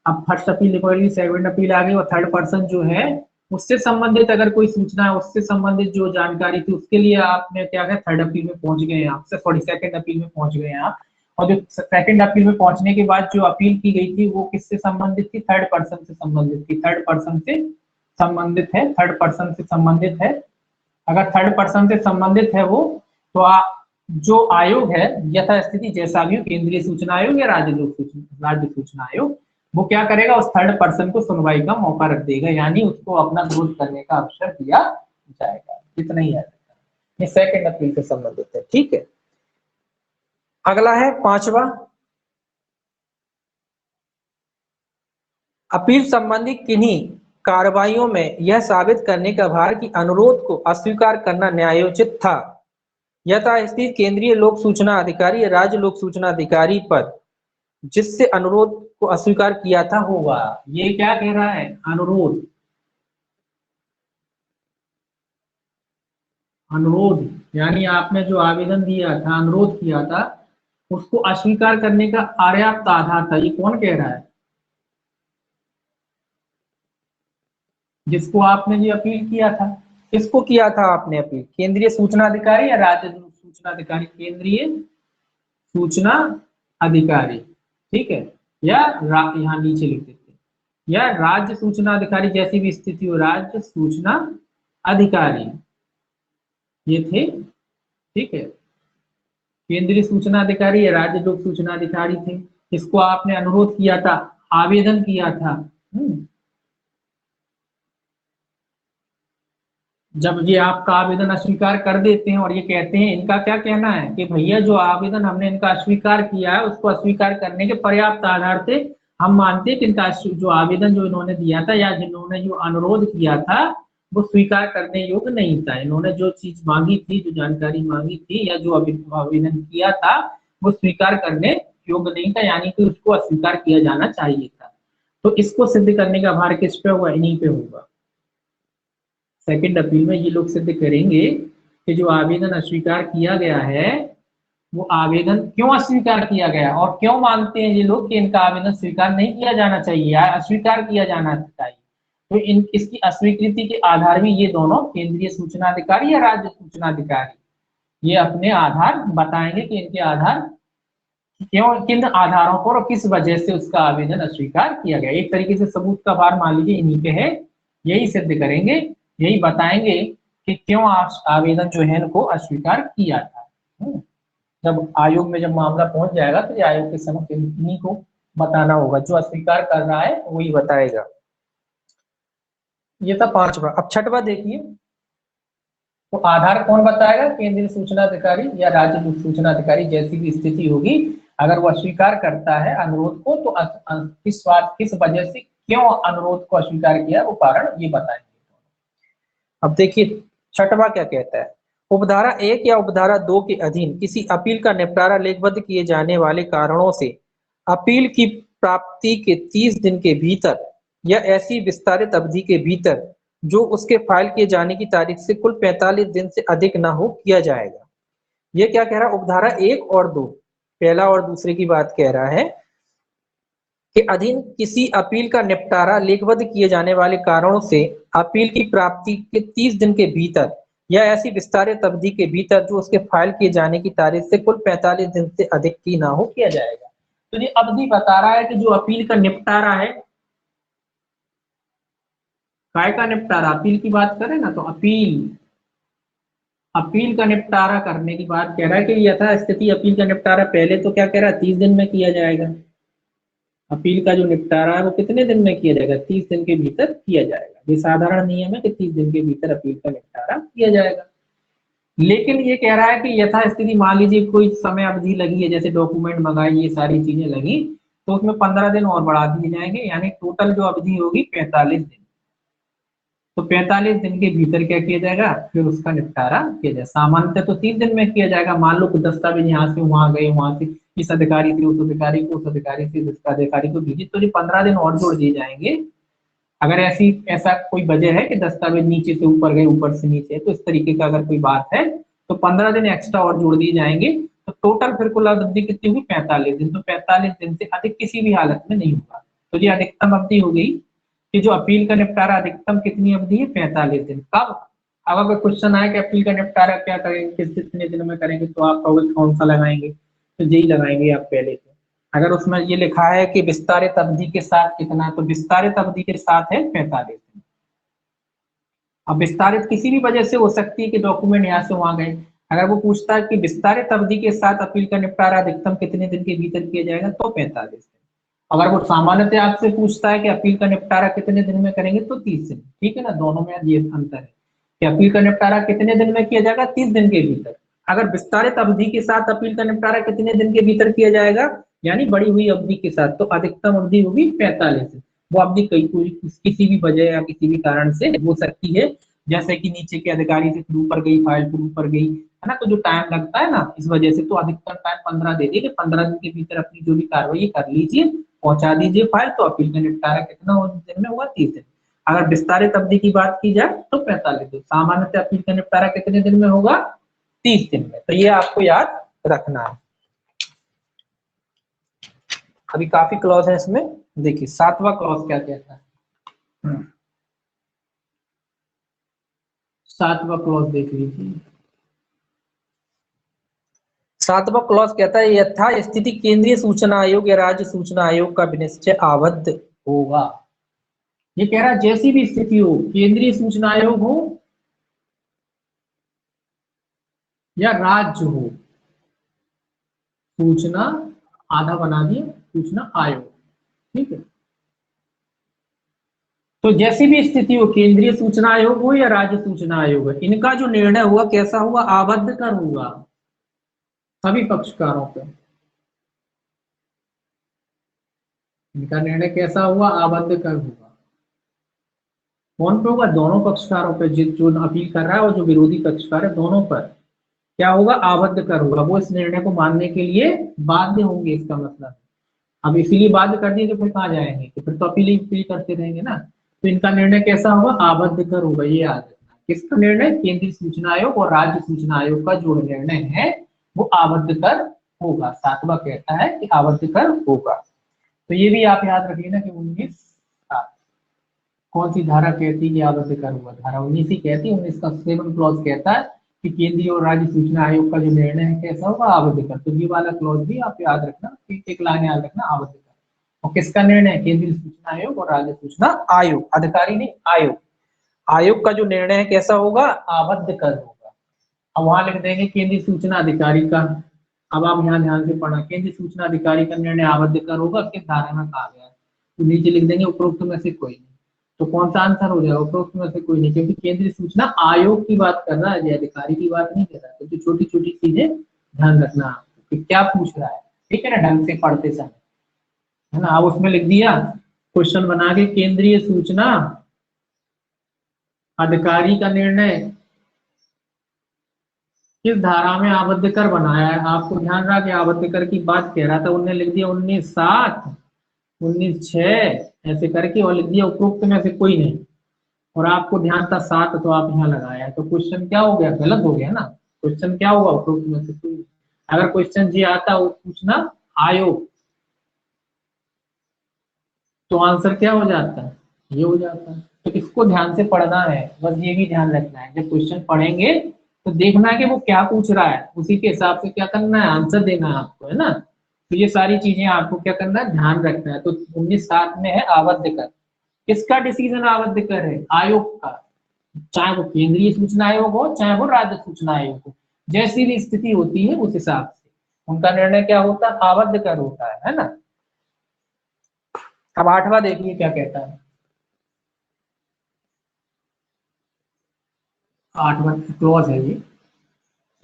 अब फर्स्ट अपील निकल, सेकंड अपील आ गई और थर्ड पर्सन जो है उससे संबंधित अगर कोई सूचना है, उससे संबंधित जो जानकारी थी उसके लिए आपने क्या किया? थर्ड अपील में पहुंच गए आप, सॉरी सेकंड अपील में पहुंच गए आप, और जो सेकंड अपील में पहुंचने के बाद जो अपील की गई थी वो किससे संबंधित थी? थर्ड पर्सन से संबंधित थी, थर्ड पर्सन से संबंधित है, थर्ड पर्सन से संबंधित है। अगर थर्ड पर्सन से संबंधित है वो, तो जो आयोग है यथास्थिति जैसा भी हो, केंद्रीय सूचना आयोग या राज्य सूचना आयोग, वो क्या करेगा? उस थर्ड पर्सन को सुनवाई का मौका रख देगा, यानी उसको अपना विरोध करने का अवसर दिया जाएगा। इतना ही है, ये सेकंड अपील से संबंधित है। ठीक है, अगला है पांचवा, अपील संबंधी किन्हीं कार्रवाइयों में यह साबित करने का भार कि अनुरोध को अस्वीकार करना न्यायोचित था, यथास्थिति केंद्रीय लोक सूचना अधिकारी या राज्य लोक सूचना अधिकारी पर जिससे अनुरोध को अस्वीकार किया था होगा। ये क्या कह रहा है? अनुरोध, अनुरोध यानी आपने जो आवेदन दिया था, अनुरोध किया था, उसको अस्वीकार करने का पर्याप्त आधार था। ये कौन कह रहा है? जिसको आपने ये अपील किया था, किसको किया था आपने अपील? केंद्रीय सूचना अधिकारी या राज्य सूचना अधिकारी? केंद्रीय सूचना अधिकारी, ठीक है, या यहाँ नीचे लिख देते हैं, या राज्य सूचना अधिकारी, जैसी भी स्थिति हो, राज्य सूचना अधिकारी ये थे। ठीक है, केंद्रीय सूचना अधिकारी या राज्य लोक सूचना अधिकारी थे, इसको आपने अनुरोध किया था, आवेदन किया था। जब ये आपका आवेदन अस्वीकार कर देते हैं और ये कहते हैं, इनका क्या कहना है कि भैया जो आवेदन हमने इनका अस्वीकार किया है उसको अस्वीकार करने के पर्याप्त आधार से हम मानते हैं कि इनका जो आवेदन जो इन्होंने दिया था या जिन्होंने जो अनुरोध किया था वो स्वीकार करने योग्य नहीं था। इन्होंने जो चीज मांगी थी, जो जानकारी मांगी थी या जो आवेदन किया था वो स्वीकार करने योग्य नहीं था, यानी कि उसको अस्वीकार किया जाना चाहिए था। तो इसको सिद्ध करने का भार किस पे होगा? इन्हीं पे होगा। सेकंड अपील में ये लोग सिद्ध करेंगे कि जो आवेदन अस्वीकार किया गया है वो आवेदन क्यों अस्वीकार किया गया और क्यों मानते हैं ये लोग कि इनका आवेदन स्वीकार नहीं किया जाना चाहिए या अस्वीकार किया जाना चाहिए। तो इन इसकी अस्वीकृति के आधार भी ये दोनों केंद्रीय सूचना अधिकारी या राज्य सूचना अधिकारी ये अपने आधार बताएंगे कि इनके आधार क्यों किन आधारों पर और किस वजह से उसका आवेदन अस्वीकार किया गया। एक तरीके से सबूत का भार मान लीजिए इन्हीं पे है, यही सिद्ध करेंगे, यही बताएंगे कि क्यों आवेदन जो है इनको अस्वीकार किया था। जब आयोग में जब मामला पहुंच जाएगा तो आयोग के समक्ष इन्हीं को बताना होगा, जो अस्वीकार कर रहा है वही बताएगा। ये था पांचवा। अब छठवा देखिए, तो आधार कौन बताएगा? केंद्रीय सूचना अधिकारी या राज्य सूचना अधिकारी। जैसी भी स्थिति होगी अगर वो अस्वीकार करता है अनुरोध को तो किस वजह से क्यों अनुरोध को अस्वीकार किया वो कारण ये बताएंगे। अब देखिए छठवा क्या कहता है, उपधारा 1 या उपधारा 2 के अधीन किसी अपील का निपटारा लेखबद्ध किए जाने वाले कारणों से अपील की प्राप्ति के 30 दिन के भीतर या ऐसी विस्तारित अवधि के भीतर जो उसके फाइल किए जाने की तारीख से कुल 45 दिन से अधिक ना हो किया जाएगा। ये क्या कह रहा है? उपधारा 1 और 2 पहला और दूसरे की बात कह रहा है के अधीन किसी अपील का निपटारा लेखबद्ध किए जाने वाले कारणों से अपील की प्राप्ति के 30 दिन के भीतर या ऐसी विस्तारित अवधि के भीतर जो उसके फाइल किए जाने की तारीख से कुल 45 दिन से अधिक की ना हो किया जाएगा। तो ये अवधि बता रहा है कि जो अपील का निपटारा है, काय का निपटारा, अपील की बात करें ना तो अपील का निपटारा करने की बात कह रहा है कि यथास्थिति अपील का निपटारा पहले तो क्या कह रहा है 30 दिन में किया जाएगा। अपील का जो निपटारा है वो कितने दिन में किया जाएगा? 30 दिन के भीतर किया जाएगा। ये साधारण नियम है कि 30 दिन के भीतर अपील का निपटारा किया जाएगा। लेकिन ये कह रहा है कि यथास्थिति मान लीजिए कोई समय अवधि लगी है, जैसे डॉक्यूमेंट मंगाई, ये सारी चीजें लगी, तो उसमें 15 दिन और बढ़ा दिए जाएंगे, यानी टोटल जो अवधि होगी 45 दिन। तो 45 दिन के भीतर क्या किया जाएगा? फिर उसका निपटारा किया जाएगा। सामान्यतः तो 30 दिन में किया जाएगा। मान लो कुछ दस्तावेज यहाँ से वहां गए, वहां से इस अधिकारी से उस अधिकारी को, उस अधिकारी से इस अधिकारी को भेजे, तो ये 15 दिन और जोड़ दिए जाएंगे। अगर ऐसा कोई वजह है कि दस्तावेज नीचे से ऊपर गए, ऊपर से नीचे, तो इस तरीके का अगर कोई बात है तो 15 दिन एक्स्ट्रा और जोड़ दिए जाएंगे। तो टोटल फिर कुल अवधि कितनी हुई? 45 दिन। तो 45 दिन से अधिक किसी भी हालत में नहीं होगा। तो ये अधिकतम अवधि हो गई कि जो अपील का निपटारा अधिकतम कितनी अवधि है? 45 दिन। कब? अब अगर क्वेश्चन आए कि अपील का निपटारा क्या करेंगे, कितने दिन में करेंगे, तो आप कौन सा लगाएंगे? तो यही लगाएंगे आप पहले से। अगर उसमें ये लिखा है कि विस्तारित अवधि के साथ कितना, तो विस्तारित अवधि के साथ है 45 दिन। अब विस्तारित किसी भी वजह से हो सकती है कि डॉक्यूमेंट यहाँ से वहां गए। अगर वो पूछता है कि विस्तारित अवधि के साथ अपील का निपटारा अधिकतम कितने दिन के भीतर किया जाएगा, तो 45 दिन। अगर वो सामान्यतः आपसे पूछता है कि अपील का निपटारा कितने दिन में करेंगे, तो 30 दिन। ठीक है ना, दोनों में ये अंतर है कि अपील का निपटारा कितने दिन में किया जाएगा? 30 दिन के भीतर। अगर विस्तारित अवधि के साथ अपील का निपटारा कितने दिन के भीतर किया जाएगा, यानी बढ़ी हुई अवधि के साथ, तो अधिकतम अवधि होगी 45 दिन। वो अवधि किसी भी वजह या किसी भी कारण से हो सकती है, जैसे कि नीचे के अधिकारी से फिर ऊपर गई, फाइल फिर ऊपर गई, है ना, तो जो टाइम लगता है ना, इस वजह से तो अधिकतम टाइम 15 दे दिए कि 15 दिन के भीतर अपनी जो भी कार्रवाई कर लीजिए, पहुंचा दीजिए फाइल। तो अपील का निपटारा कितना दिन में हुआ? 30 दिन। अगर विस्तारित अवधि की बात की जाए तो 45 दिन। सामान्यतः अपील का निपटारा कितने दिन में होगा? 30 दिन में। तो ये आपको याद रखना है। अभी काफी क्लॉज है इसमें। देखिए 7वां क्लॉज क्या कहता है। 7वां क्लॉज देख लीजिए। 7वां क्लॉज कहता है यथा स्थिति केंद्रीय सूचना आयोग या राज्य सूचना आयोग का विनिश्चय आबद्ध होगा। ये कह रहा है जैसी भी स्थिति हो, केंद्रीय सूचना आयोग हो या राज्य हो, सूचना आधा बना दिए सूचना आयोग। ठीक है, तो जैसी भी स्थिति हो, केंद्रीय सूचना आयोग हो या राज्य सूचना आयोग है, इनका जो निर्णय हुआ कैसा हुआ? आबद्ध कर होगा सभी पक्षकारों पे। इनका निर्णय कैसा हुआ? आबद्ध कर होगा। कौन पे होगा? दोनों पक्षकारों पे, जो अपील कर रहा है और जो विरोधी पक्षकार है, दोनों पर क्या होगा? आबद्ध कर होगा। वो इस निर्णय को मानने के लिए बाध्य होंगे, इसका मतलब। अब इसीलिए बाध्य कर दिए तो फिर कहाँ जाएंगे? कि फिर तो अपील करते रहेंगे ना। तो इनका निर्णय कैसा होगा? आबद्ध कर होगा, ये याद रखना। किसका निर्णय? केंद्रीय सूचना आयोग और राज्य सूचना आयोग का जो निर्णय है वो आबद्ध कर होगा। 7वां कहता है कि आबद्ध कर होगा। तो ये भी आप याद रखिए ना कि 19 कौन सी धारा कहती है कि आबद्ध कर होगा? धारा 19 ही कहती है। 19 का 7 क्लॉज कहता है कि केंद्रीय और राज्य सूचना आयोग का जो निर्णय है कैसा होगा? आबद्ध कर। तो ये वाला क्लॉज भी आप याद रखना, एक लाइन याद रखना, आबद्ध कर। और किसका निर्णय? केंद्रीय सूचना आयोग और राज्य सूचना आयोग, अधिकारी नहीं, आयोग। आयोग का जो निर्णय है कैसा होगा? आबद्ध कर होगा। अब वहां लिख देंगे केंद्रीय सूचना अधिकारी का। अब आप यहाँ ध्यान से पढ़ना, केंद्रीय सूचना अधिकारी का निर्णय आबद्ध कर होगा, किस धारा में कहा गया है? तो नीचे लिख देंगे उपरोक्त में से कोई नहीं। तो कौन सा आंसर हो जाएगा? उपरोक्त में से कोई नहीं, क्योंकि केंद्रीय सूचना आयोग की बात कर रहा है, अधिकारी की बात नहीं कर रहा है। तो छोटी छोटी चीजें ध्यान रखना कि क्या पूछ रहा है, ठीक है ना, ढंग से पढ़ते समय, है ना। अब उसमें लिख दिया क्वेश्चन बना के, केंद्रीय सूचना अधिकारी का निर्णय किस धारा में आबद्ध कर बनाया है? आपको ध्यान रहा कि आबद्ध कर की बात कह रहा था, उनने लिख दिया 19/7, 19/6 ऐसे करके, और लिख दिया उपरोक्त में से कोई नहीं। और आपको ध्यान था 7, तो आप यहाँ लगाया है। तो क्वेश्चन क्या हो गया? गलत हो गया ना। क्वेश्चन क्या होगा? उपरोक्त में से कोई नहीं। अगर क्वेश्चन ये आता वो पूछना आयोग, तो आंसर क्या हो जाता है? ये हो जाता है। तो इसको ध्यान से पढ़ना है, बस ये भी ध्यान रखना है, जब क्वेश्चन पढ़ेंगे तो देखना है कि वो क्या पूछ रहा है, उसी के हिसाब से क्या करना है, आंसर देना है आपको, है ना। तो ये सारी चीजें आपको क्या करना है, ध्यान रखना है। तो 19/7 में है आबद्ध कर। किसका डिसीजन आबद्ध कर है? आयोग का। चाहे वो केंद्रीय सूचना आयोग हो, चाहे वो राज्य सूचना आयोग हो, जैसी भी स्थिति होती है उस हिसाब से उनका निर्णय क्या होता है? आबद्ध कर होता है ना। अब 8वां देखिए क्या कहता है। 8वां क्लॉज है ये,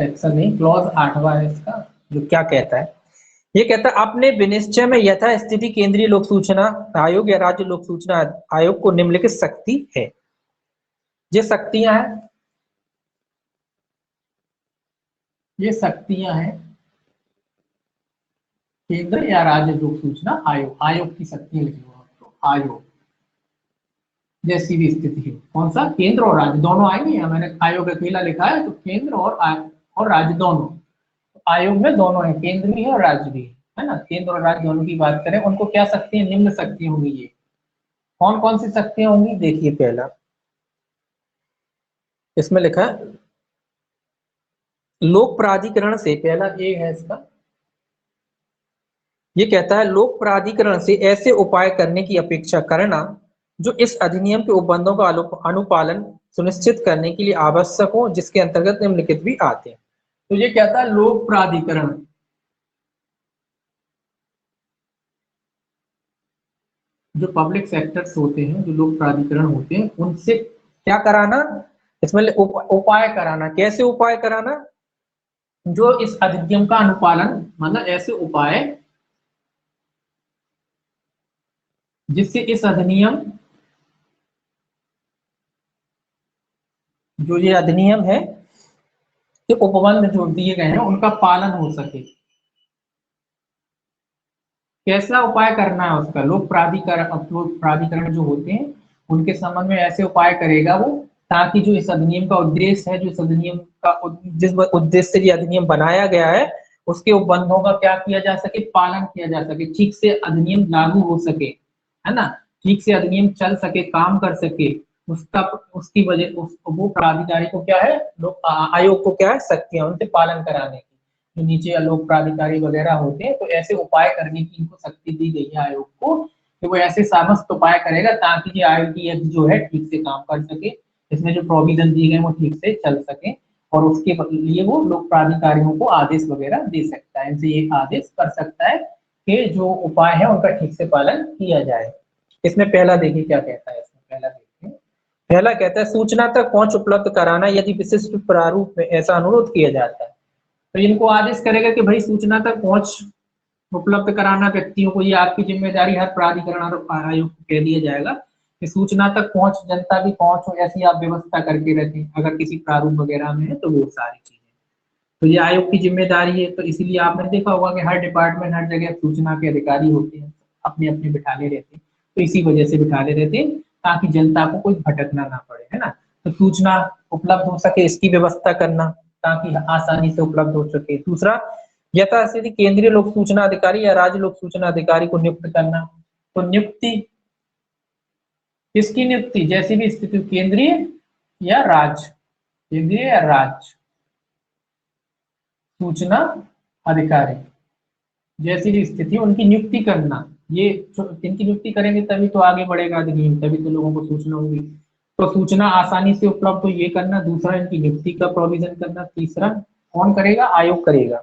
सेक्शन नहीं, क्लॉज 8वां है इसका। जो क्या कहता है, ये कहता है अपने विनिश्चय में यथा स्थिति केंद्रीय लोक सूचना आयोग या राज्य लोक सूचना आयोग को निम्नलिखित शक्ति है। ये शक्तियां हैं, ये शक्तियां हैं केंद्र या राज्य लोक सूचना आयोग। आयोग की शक्तियां लिखी हो तो आयोग जैसी भी स्थिति है, कौन सा? केंद्र और राज्य दोनों आएंगे। या मैंने आयोग अकेला लिखा है, तो केंद्र और राज्य दोनों। आयोग में दोनों है, केंद्र भी है और राज्य भी है ना। केंद्र और राज्य दोनों की बात करें, उनको क्या शक्तियां? निम्न शक्तियां होंगी। ये कौन कौन सी शक्तियां होंगी? देखिए पहला इसमें लिखा है लोक प्राधिकरण से, पहला ए है इसका। ये कहता है लोक प्राधिकरण से ऐसे उपाय करने की अपेक्षा करना जो इस अधिनियम के उपबंधों का अनुपालन सुनिश्चित करने के लिए आवश्यक हो, जिसके अंतर्गत निम्नलिखित भी आते हैं। तो ये कहता है लोक प्राधिकरण, जो पब्लिक सेक्टर्स होते हैं, जो लोक प्राधिकरण होते हैं, उनसे क्या कराना? इसमें उपाय कराना। कैसे उपाय कराना? जो इस अधिनियम का अनुपालन, मतलब ऐसे उपाय जिससे इस अधिनियम, जो ये अधिनियम है कि उपबंध जो दिए गए हैं उनका पालन हो सके। कैसा उपाय करना है उसका? लोक प्राधिकरण जो होते हैं उनके संबंध में ऐसे उपाय करेगा वो, ताकि जो इस अधिनियम का उद्देश्य है, जो इस अधिनियम का जिस उद्देश्य से ये अधिनियम बनाया गया है, उसके उपबंधों का क्या किया जा सके? पालन किया जा सके, ठीक से अधिनियम लागू हो सके, है ना, ठीक से अधिनियम चल सके, काम कर सके। उसका उसकी वजह वो प्राधिकारी को क्या है, लोक आयोग को क्या है? शक्तियां उनसे पालन कराने की। जो नीचे लोक प्राधिकारी वगैरह होते हैं, तो ऐसे उपाय करने की इनको शक्ति दी गई है आयोग को, कि वो ऐसे समस्त उपाय करेगा ताकि ये आयोग की जो है ठीक से काम कर सके, इसमें जो प्रोविजन दिए गए वो ठीक से चल सके, और उसके लिए वो लोक प्राधिकारियों को आदेश वगैरह दे सकता है, इनसे ये आदेश कर सकता है कि जो उपाय है उनका ठीक से पालन किया जाए। इसमें पहला देखिए क्या कहता है। इसमें पहला देखिए, पहला कहता है सूचना तक पहुंच उपलब्ध कराना यदि विशिष्ट प्रारूप में ऐसा अनुरोध किया जाता है। तो इनको आदेश करेगा कि भाई सूचना तक पहुंच उपलब्ध कराना व्यक्तियों को, ये आपकी जिम्मेदारी हर प्राधिकरण और आयोग को कह दिया जाएगा कि सूचना तक पहुंच, जनता की पहुंच हो, ऐसी आप व्यवस्था करके रखें। अगर किसी प्रारूप वगैरह में है तो वो सारी चीजें, तो ये आयोग की जिम्मेदारी है। तो इसीलिए आपने देखा होगा कि हर डिपार्टमेंट, हर जगह सूचना के अधिकारी होते हैं, अपने अपने बिठाले रहते हैं। तो इसी वजह से बिठाले रहते हैं ताकि जनता को कोई भटकना ना पड़े, है ना। तो सूचना उपलब्ध हो सके इसकी व्यवस्था करना ताकि आसानी से उपलब्ध हो सके। दूसरा, यथास्थिति केंद्रीय लोक सूचना अधिकारी या राज्य लोक सूचना अधिकारी को नियुक्त करना। तो नियुक्ति, किसकी नियुक्ति? जैसी भी स्थिति, केंद्रीय या राज्य, केंद्रीय या राज्य सूचना अधिकारी, जैसी भी स्थिति उनकी नियुक्ति करना। ये इनकी नियुक्ति करेंगे तभी तो आगे बढ़ेगा अधिनियम, तभी तो लोगों को सूचना होगी। तो सूचना आसानी से उपलब्ध हो ये करना। दूसरा, इनकी नियुक्ति का प्रोविजन करना। तीसरा, कौन करेगा? आयोग करेगा।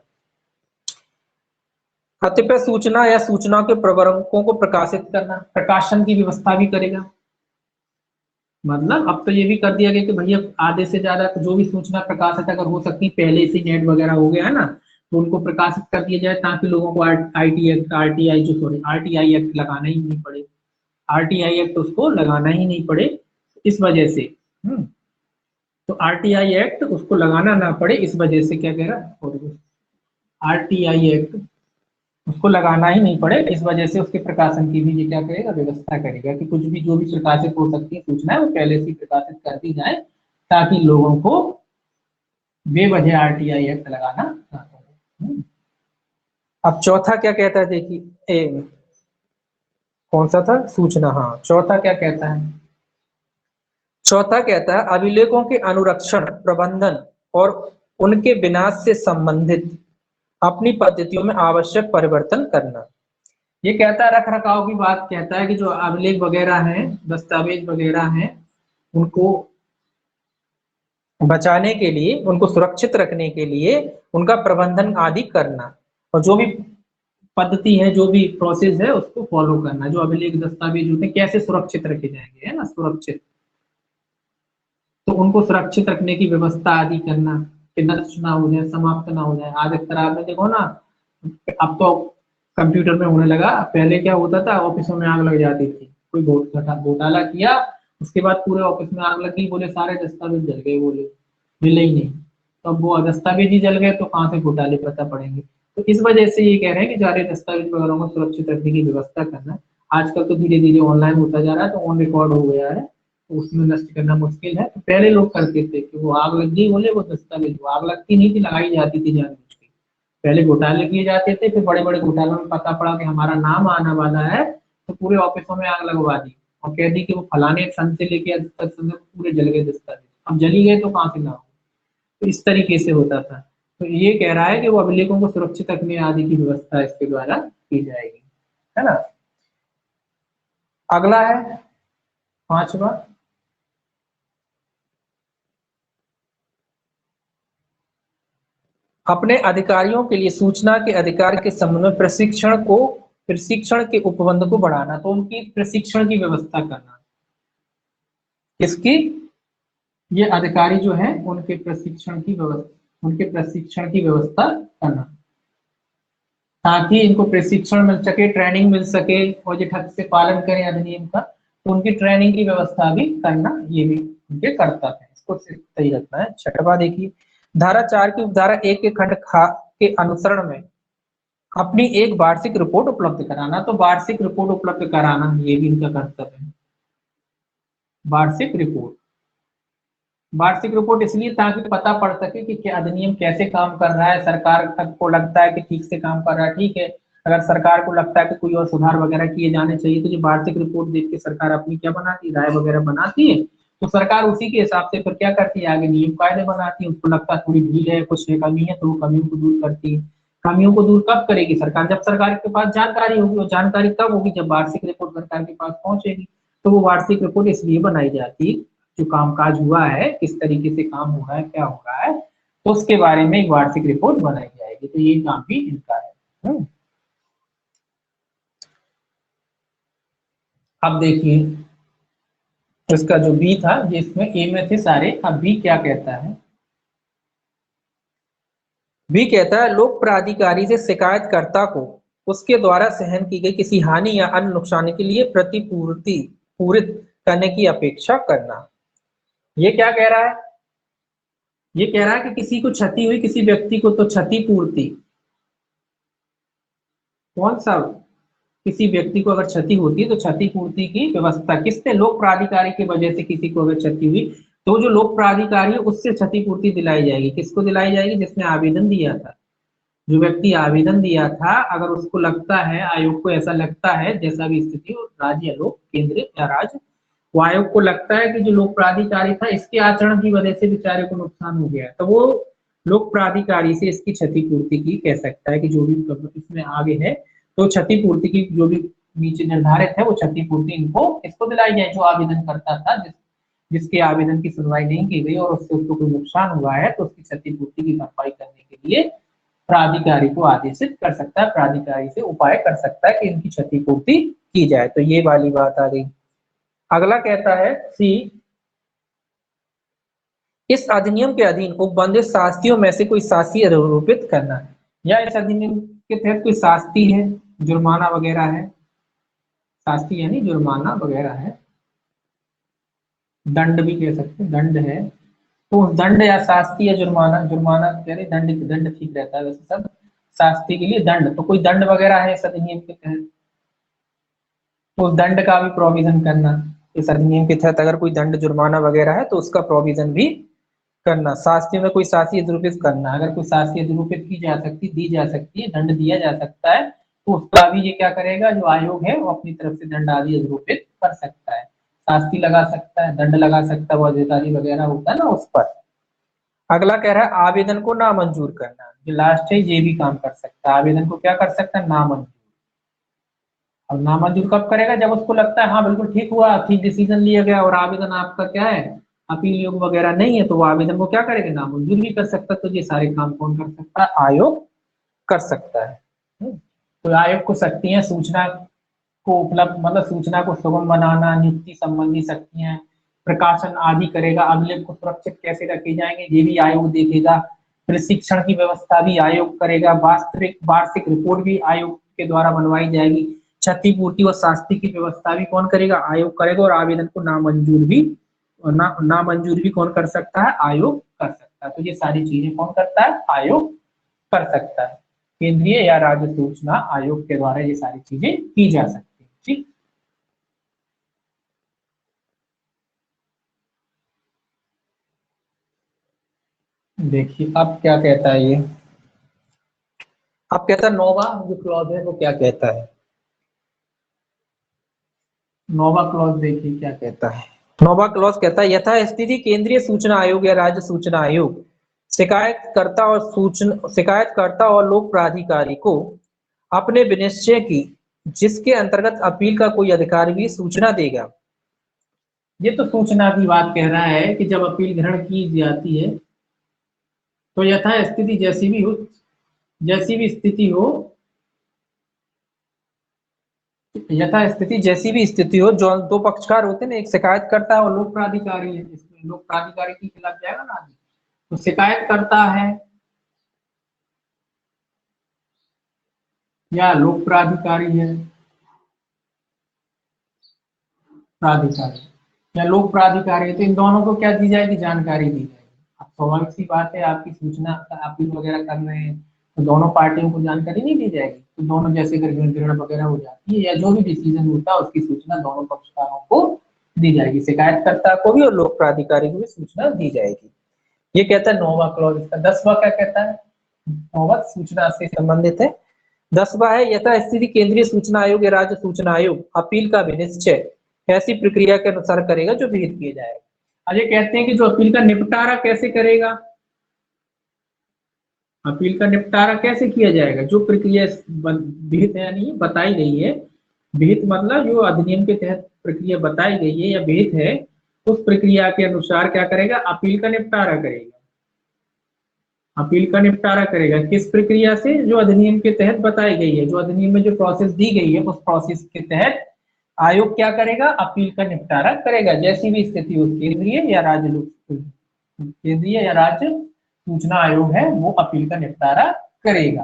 कतिपय सूचना या सूचना के प्रवर्गों को प्रकाशित करना, प्रकाशन की व्यवस्था भी करेगा। मतलब अब तो ये भी कर दिया गया कि भैया आधे से ज्यादा जो भी सूचना प्रकाशित अगर हो सकती, पहले से नेट वगैरह हो गया है ना, तो उनको प्रकाशित कर दिया जाए ताकि लोगों को आरटीआई एक्ट लगाना ही नहीं पड़े। आरटीआई एक्ट उसको लगाना ही नहीं पड़े इस वजह से। तो आरटीआई एक्ट उसको लगाना ना पड़े इस वजह से, क्या कह रहा, आरटीआई एक्ट उसको लगाना ही नहीं पड़े इस वजह से उसके प्रकाशन की भी ये क्या करेगा? व्यवस्था करेगा कि कुछ भी जो भी प्रकाशित हो सकती है सूचना है वो पहले से प्रकाशित कर दी जाए ताकि लोगों को बेवजह आरटीआई एक्ट लगाना ना पड़े। अब चौथा क्या कहता है, देखिए कौन सा था? सूचना। हाँ, चौथा क्या कहता है? चौथा कहता है अभिलेखों के अनुरक्षण, प्रबंधन और उनके विनाश से संबंधित अपनी पद्धतियों में आवश्यक परिवर्तन करना। ये कहता है रख रखाव की बात कहता है कि जो अभिलेख वगैरह हैं, दस्तावेज वगैरह हैं, उनको बचाने के लिए, उनको सुरक्षित रखने के लिए उनका प्रबंधन आदि करना और जो भी पद्धति है, जो भी प्रोसेस है उसको फॉलो करना। जो अभिलेख दस्तावेज होते हैं कैसे सुरक्षित रखे जाएंगे, है ना, सुरक्षित, तो उनको सुरक्षित रखने की व्यवस्था आदि करना कि नष्ट ना हो जाए, समाप्त ना हो जाए। आज एक तरह आपने देखो ना, अब तो कंप्यूटर में होने लगा, पहले क्या होता था ऑफिसों में आग लग जाती थी, कोई घोटाला किया उसके बाद पूरे ऑफिस में आग लगी, बोले सारे दस्तावेज जल गए, बोले मिले ही नहीं। तो अब वो दस्तावेज ही जल गए तो कहाँ से घोटाले पता पड़ेंगे। तो इस वजह से ये कह रहे हैं कि सारे दस्तावेज वगैरह को सुरक्षित रखने की व्यवस्था करना। आजकल तो धीरे धीरे ऑनलाइन होता जा रहा है, तो ऑन रिकॉर्ड हो गया है, तो उसमें नष्ट करना मुश्किल है। तो पहले लोग करते थे कि वो आग लग गई, बोले वो दस्तावेज, वो आग लगती नहीं थी, लगाई जाती थी जानबूझ के। पहले घोटाले किए जाते थे, फिर बड़े बड़े घोटालों में पता पड़ा कि हमारा नाम आने वाला है, तो पूरे ऑफिसों में आग लगवा दी और कह दी कि वो फलाने सन से लेके आज तक पूरे जल गए दस्तावेज। अब जली गए तो कहाँ से ना हो। तो इस तरीके से होता था। तो ये कह रहा है कि वो अभिलेखों को सुरक्षित रखने आदि की व्यवस्था इसके द्वारा की जाएगी, है ना। अगला है पांचवा, अपने अधिकारियों के लिए सूचना के अधिकार के संबंध में प्रशिक्षण के उपबंध को बढ़ाना। तो उनकी प्रशिक्षण की व्यवस्था करना, किसकी? ये अधिकारी जो है उनके प्रशिक्षण की व्यवस्था करना ताकि इनको प्रशिक्षण मिल सके, ट्रेनिंग मिल सके और ये ढंग से पालन करें अधिनियम का। तो उनकी ट्रेनिंग की व्यवस्था भी करना, ये भी उनके कर्तव्य है, इसको सही रखना है। छठवा देखिए, धारा 4 की उपधारा 1 के खंड ख के अनुसरण में अपनी एक वार्षिक रिपोर्ट उपलब्ध कराना। तो वार्षिक रिपोर्ट उपलब्ध कराना ये भी इनका कर्तव्य है। वार्षिक रिपोर्ट इसलिए ताकि पता पड़ सके कि क्या अधिनियम कैसे काम कर रहा है, सरकार को लगता है कि ठीक से काम कर रहा है, ठीक है। अगर सरकार को लगता है कि कोई और सुधार वगैरह किए जाने चाहिए, तो ये वार्षिक रिपोर्ट देख के सरकार अपनी क्या बनाती है, राय वगैरह बनाती है। तो सरकार उसी के हिसाब से फिर क्या करती है, आगे नियम कायदे बनाती है। उसको लगता है थोड़ी ढील है, कुछ कमी है, तो वो कमियों को दूर करती है। कमियों को दूर कब करेगी सरकार? जब सरकार के पास जानकारी होगी। और जानकारी कब होगी? जब वार्षिक रिपोर्ट सरकार के पास पहुंचेगी। तो वो वार्षिक रिपोर्ट इसलिए बनाई जाती है, जो कामकाज हुआ है, किस तरीके से काम हो रहा है, क्या हो रहा है, तो उसके बारे में एक वार्षिक रिपोर्ट बनाई जाएगी। तो ये काम भी इनका है। अब देखिए इसका जो बी था, ये इसमें ए में थे सारे। अब बी क्या कहता है? बी कहता है लोक प्राधिकारी से शिकायतकर्ता को उसके द्वारा सहन की गई किसी हानि या अन्य नुकसान के लिए प्रतिपूर्ति पूरित करने की अपेक्षा करना। ये क्या कह रहा है? ये कह रहा है कि किसी को क्षति हुई, किसी व्यक्ति को, तो क्षतिपूर्ति, कौन सा, किसी व्यक्ति को अगर क्षति होती है तो क्षतिपूर्ति की व्यवस्था किससे? लोक प्राधिकारी की वजह से किसी को अगर क्षति हुई तो जो लोक प्राधिकारी है उससे क्षतिपूर्ति दिलाई जाएगी। किसको दिलाई जाएगी? जिसने आवेदन दिया था। जो व्यक्ति आवेदन दिया था, अगर उसको लगता है, आयोग को ऐसा लगता है, जैसा भी स्थिति हो, राज्य या लोक, केंद्र या राज्य, वो आयोग को लगता है कि जो लोक प्राधिकारी था इसके आचरण की वजह से बेचारे को नुकसान हो गया, तो वो लोक प्राधिकारी से इसकी क्षतिपूर्ति की कह सकता है कि जो भी इसमें आगे है, तो क्षतिपूर्ति की जो भी नीचे निर्धारित है वो क्षतिपूर्ति इनको इसको दिलाई जाए जो आवेदन करता था, जिसके आवेदन की सुनवाई नहीं की गई और उससे उसको कोई नुकसान हुआ है, तो उसकी क्षतिपूर्ति की भरपाई करने के लिए प्राधिकारी को आदेशित कर सकता है, प्राधिकारी से उपाय कर सकता है कि इनकी क्षतिपूर्ति की जाए। तो ये वाली बात आ गई। अगला कहता है सी, इस अधिनियम के अधीन उपबंधित शास्तियों में से कोई शास्ति आरोपित करना है, या इस अधिनियम के तहत कोई शास्ति है, जुर्माना वगैरह है, शास्ति यानी जुर्माना वगैरह है, दंड भी कह सकते हैं, दंड है, तो दंड या शास्ति या जुर्माना, जुर्माना कह रहे, दंड, दंड ठीक रहता है वैसे सब, शास्ति के लिए दंड, तो कोई दंड वगैरह है इस अधिनियम के तहत, तो दंड का भी प्रोविजन करना। इस अधिनियम के तहत अगर कोई दंड जुर्माना वगैरह है तो उसका प्रोविजन भी करना। शास्ति में कोई शास्ति दुरुपयोग करना, अगर कोई शास्ति दुरुपयोग की जा सकती, दी जा सकती है, दंड दिया जा सकता है, तो उसका भी ये क्या करेगा, जो आयोग है वो अपनी तरफ से दंड आदि दुरुपयोग कर सकता है, शास्ति लगा सकता है, दंड लगा सकता है, वो अधिकारी वगैरह होता है ना उस पर। अगला कह रहा है आवेदन को नामंजूर करना, जो लास्ट है ये भी काम कर सकता है, आवेदन को क्या कर सकता है, नामंजूर। और नामंजूर कब करेगा, जब उसको लगता है हाँ बिल्कुल ठीक हुआ, ठीक डिसीजन लिया गया और आवेदन आपका क्या है, अपील योग्य वगैरह नहीं है, तो वो आवेदन को क्या करेगा, नामंजूर भी कर सकता है। तो ये सारे काम कौन कर सकता है, आयोग कर सकता है। तो आयोग को शक्तियां सूचना को उपलब्ध, मतलब सूचना को सुगम बनाना, नियुक्ति संबंधी शक्तियां, प्रकाशन आदि करेगा, अभिलेख को सुरक्षित कैसे रखे जाएंगे ये भी आयोग देखेगा, प्रशिक्षण की व्यवस्था भी आयोग करेगा, वास्तविक वार्षिक रिपोर्ट भी आयोग के द्वारा बनवाई जाएगी, क्षतिपूर्ति और शास्ति की व्यवस्था भी कौन करेगा, आयोग करेगा, और आवेदन को नामंजूर भी, नामंजूर भी कौन कर सकता है, आयोग कर सकता है। तो ये सारी चीजें कौन करता है, आयोग कर सकता है। केंद्रीय या राज्य सूचना आयोग के द्वारा ये सारी चीजें की जा सकती है। ठीक, देखिए अब क्या कहता है ये, अब कहता है नौवा जो क्लॉज है वो क्या कहता है, नौवा क्लॉज देखिए क्या कहता है। नौवा क्लॉज कहता है यथास्थिति केंद्रीय सूचना आयोग या राज्य सूचना आयोग शिकायतकर्ता और लोक प्राधिकारी को अपने विनिश्चय की, जिसके अंतर्गत अपील का कोई अधिकारी भी सूचना देगा। ये तो सूचना की बात कह रहा है कि जब अपील ग्रहण की जाती है तो यथास्थिति जैसी भी स्थिति हो, यथास्थिति जैसी भी स्थिति हो, जो दो पक्षकार होते हैं ना, एक शिकायत करता है और लोक प्राधिकारी है, इसमें लोक प्राधिकारी के खिलाफ जाएगा ना आगे, तो शिकायत करता है या लोक प्राधिकारी है, प्राधिकारी या लोक प्राधिकारी है, तो इन दोनों को क्या दी जाएगी, जानकारी दी जाएगी। अब स्वाभाविक सी बात है, आपकी सूचना अपील वगैरह कर रहे हैं तो दोनों पार्टियों को जानकारी नहीं दी जाएगी, तो दोनों जैसे अगर ग्रहण वगैरह हो जाती है या जो भी डिसीजन होता है उसकी सूचना दोनों पक्षकारों को दी जाएगी, शिकायतकर्ता को भी और लोक प्राधिकारी को भी सूचना दी जाएगी। ये कहता है नौवा क्लॉज। इसका 10वां क्या कहता है, नौवा सूचना से संबंधित है। 10वां है यथास्थिति केंद्रीय सूचना आयोग या राज्य सूचना आयोग अपील का विनिश्चय ऐसी प्रक्रिया के अनुसार करेगा जो विहित किए जाएगा। अब ये कहते हैं कि जो अपील का निपटारा कैसे करेगा, अपील का निपटारा कैसे किया जाएगा, जो प्रक्रिया विहित है यानी बताई गई है, विहित मतलब जो अधिनियम के तहत प्रक्रिया बताई गई है या विहित है, उस प्रक्रिया के अनुसार क्या करेगा, अपील का निपटारा करेगा। अपील का निपटारा करेगा किस प्रक्रिया से, जो अधिनियम के तहत बताई गई है, जो अधिनियम में जो प्रोसेस दी गई है उस प्रोसेस के तहत आयोग क्या करेगा, अपील का निपटारा करेगा, जैसी भी स्थिति हो, केंद्रीय या राज्य सूचना आयोग है वो अपील का निपटारा करेगा।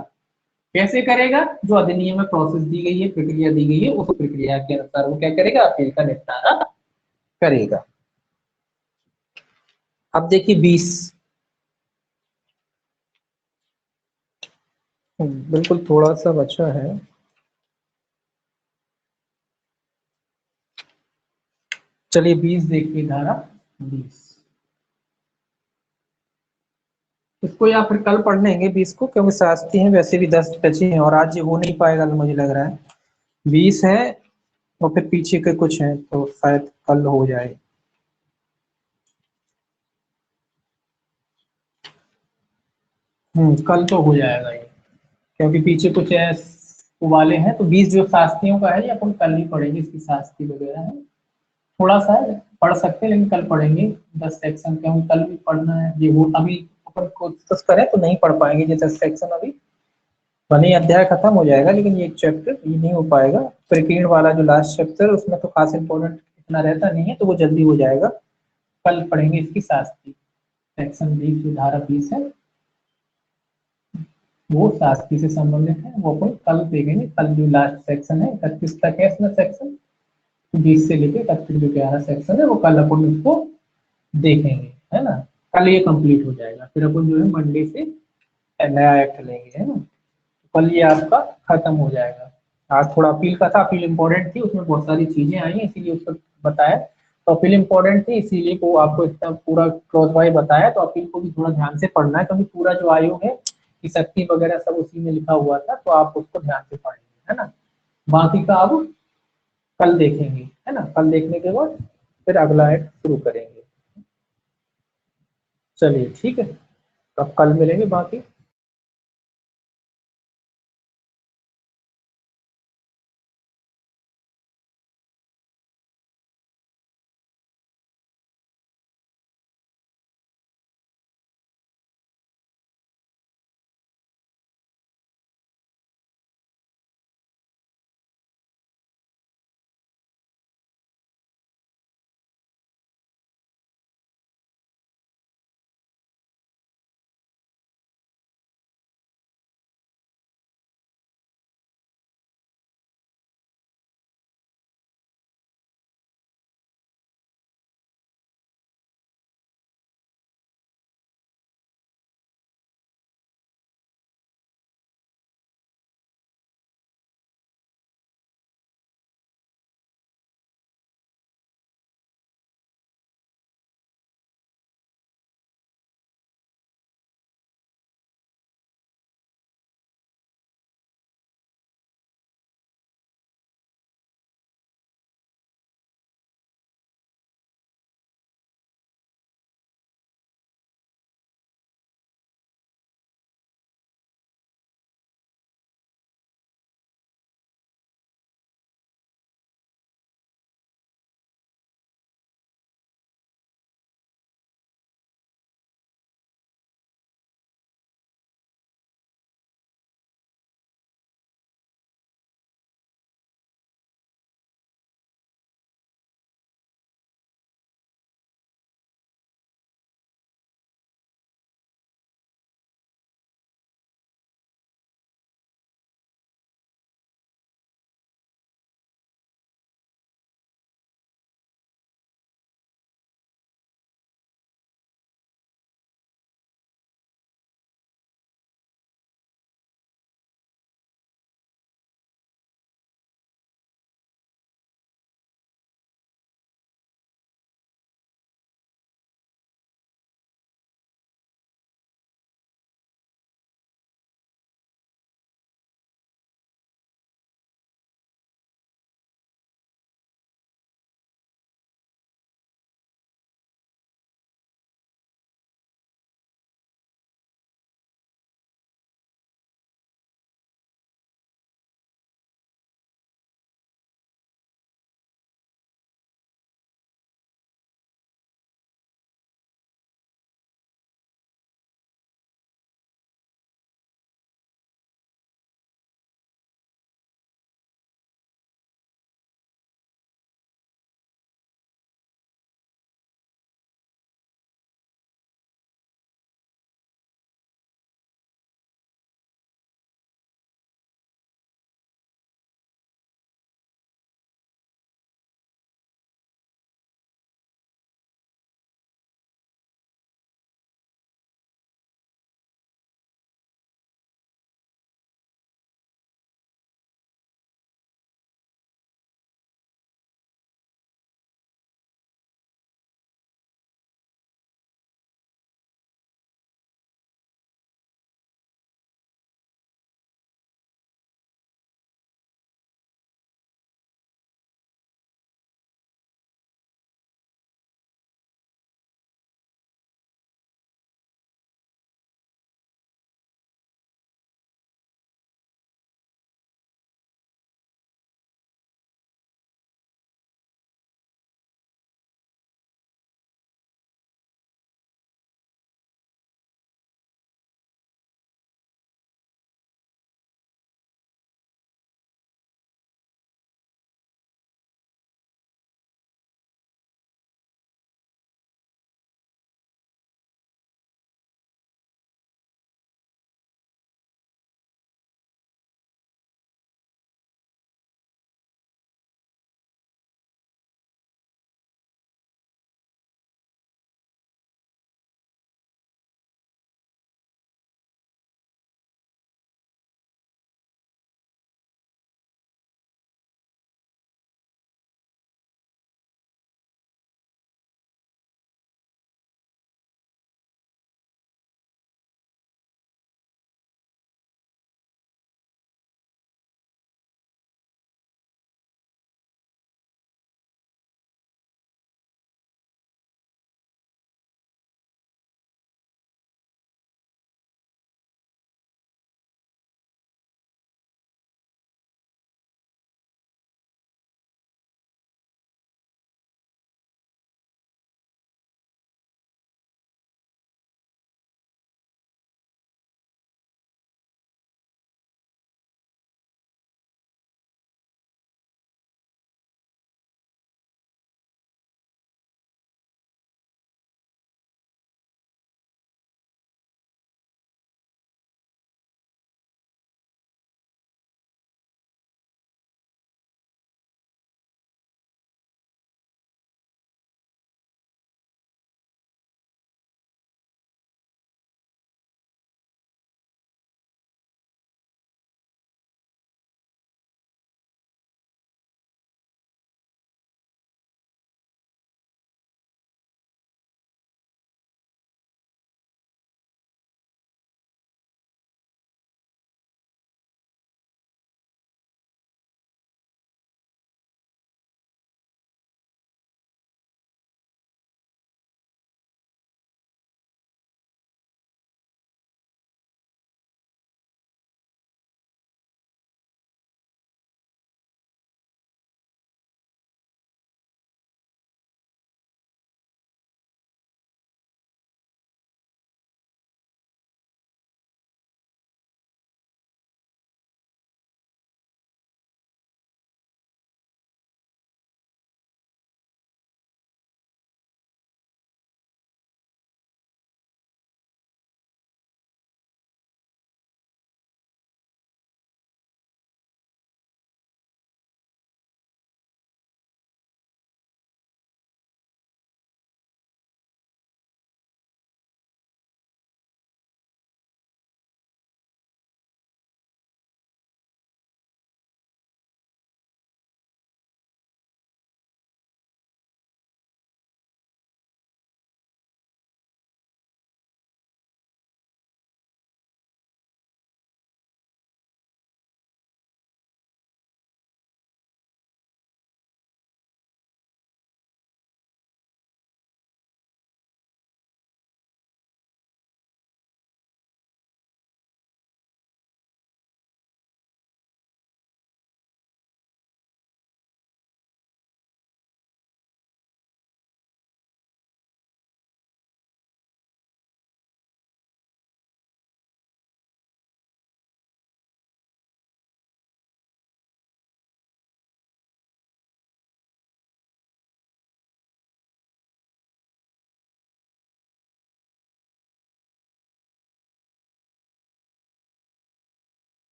कैसे करेगा, जो अधिनियम में प्रोसेस दी गई है, प्रक्रिया दी गई है, उस प्रक्रिया के अनुसार वो क्या करेगा, अपील का निपटारा करेगा। अब देखिए 20, बिल्कुल थोड़ा सा बचा है, चलिए 20 देखिए, धारा 20 इसको या फिर कल पढ़ लेंगे 20 को, क्योंकि शास्त्री हैं, वैसे भी 10 बचे हैं और आज ये हो नहीं पाएगा मुझे लग रहा है। 20 है और फिर पीछे के कुछ हैं तो शायद कल हो जाए। कल तो हो जाएगा ये, क्योंकि पीछे कुछ है वाले हैं। तो 20 जो शास्त्रियों का है ये अपन कल ही पढ़ेंगे, इसकी शास्त्री वगैरह है। थोड़ा सा पढ़ सकते हैं लेकिन कल पढ़ेंगे 10 सेक्शन, क्योंकि कल भी पढ़ना है। ये वो अभी अपन कोशिश करें तो नहीं पढ़ पाएंगे ये 10 सेक्शन अभी, भले ही अध्याय खत्म हो जाएगा लेकिन ये एक चैप्टर ये नहीं हो पाएगा। प्रकीर्ण वाला जो लास्ट चैप्टर उसमें तो खास इंपॉर्टेंट इतना रहता नहीं है, तो वो जल्दी हो जाएगा। कल पढ़ेंगे इसकी शास्त्री, सेक्शन 20 जो धारा 20 है वो शास्त्री से संबंधित है, वो अपन कल देखेंगे। कल जो लास्ट सेक्शन है 31 तक है इसमें सेक्शन, 20 से लेकर 31 जो 11 सेक्शन है वो कल अपन उसको देखेंगे, है ना। कल ये कंप्लीट हो जाएगा, फिर अपन जो है मंडे से नया एक्ट लेंगे, है ना। कल ये आपका खत्म हो जाएगा। आज थोड़ा अपील का था, अपील इम्पोर्टेंट थी, उसमें बहुत सारी चीजें आई हैं इसीलिए उसको बताया। तो अपील इम्पोर्टेंट थी इसीलिए वो आपको इतना पूरा क्लोज वाइज बताया। तो अपील को भी थोड़ा ध्यान से पढ़ना है, क्योंकि पूरा जो आयोग है कि शक्ति वगैरह सब उसी में लिखा हुआ था, तो आप उसको ध्यान से पढ़ेंगे, है ना। बाकी का अब कल देखेंगे, है ना। कल देखने के बाद फिर अगला एक्ट शुरू करेंगे। चलिए ठीक है, अब कल मिलेंगे बाकी।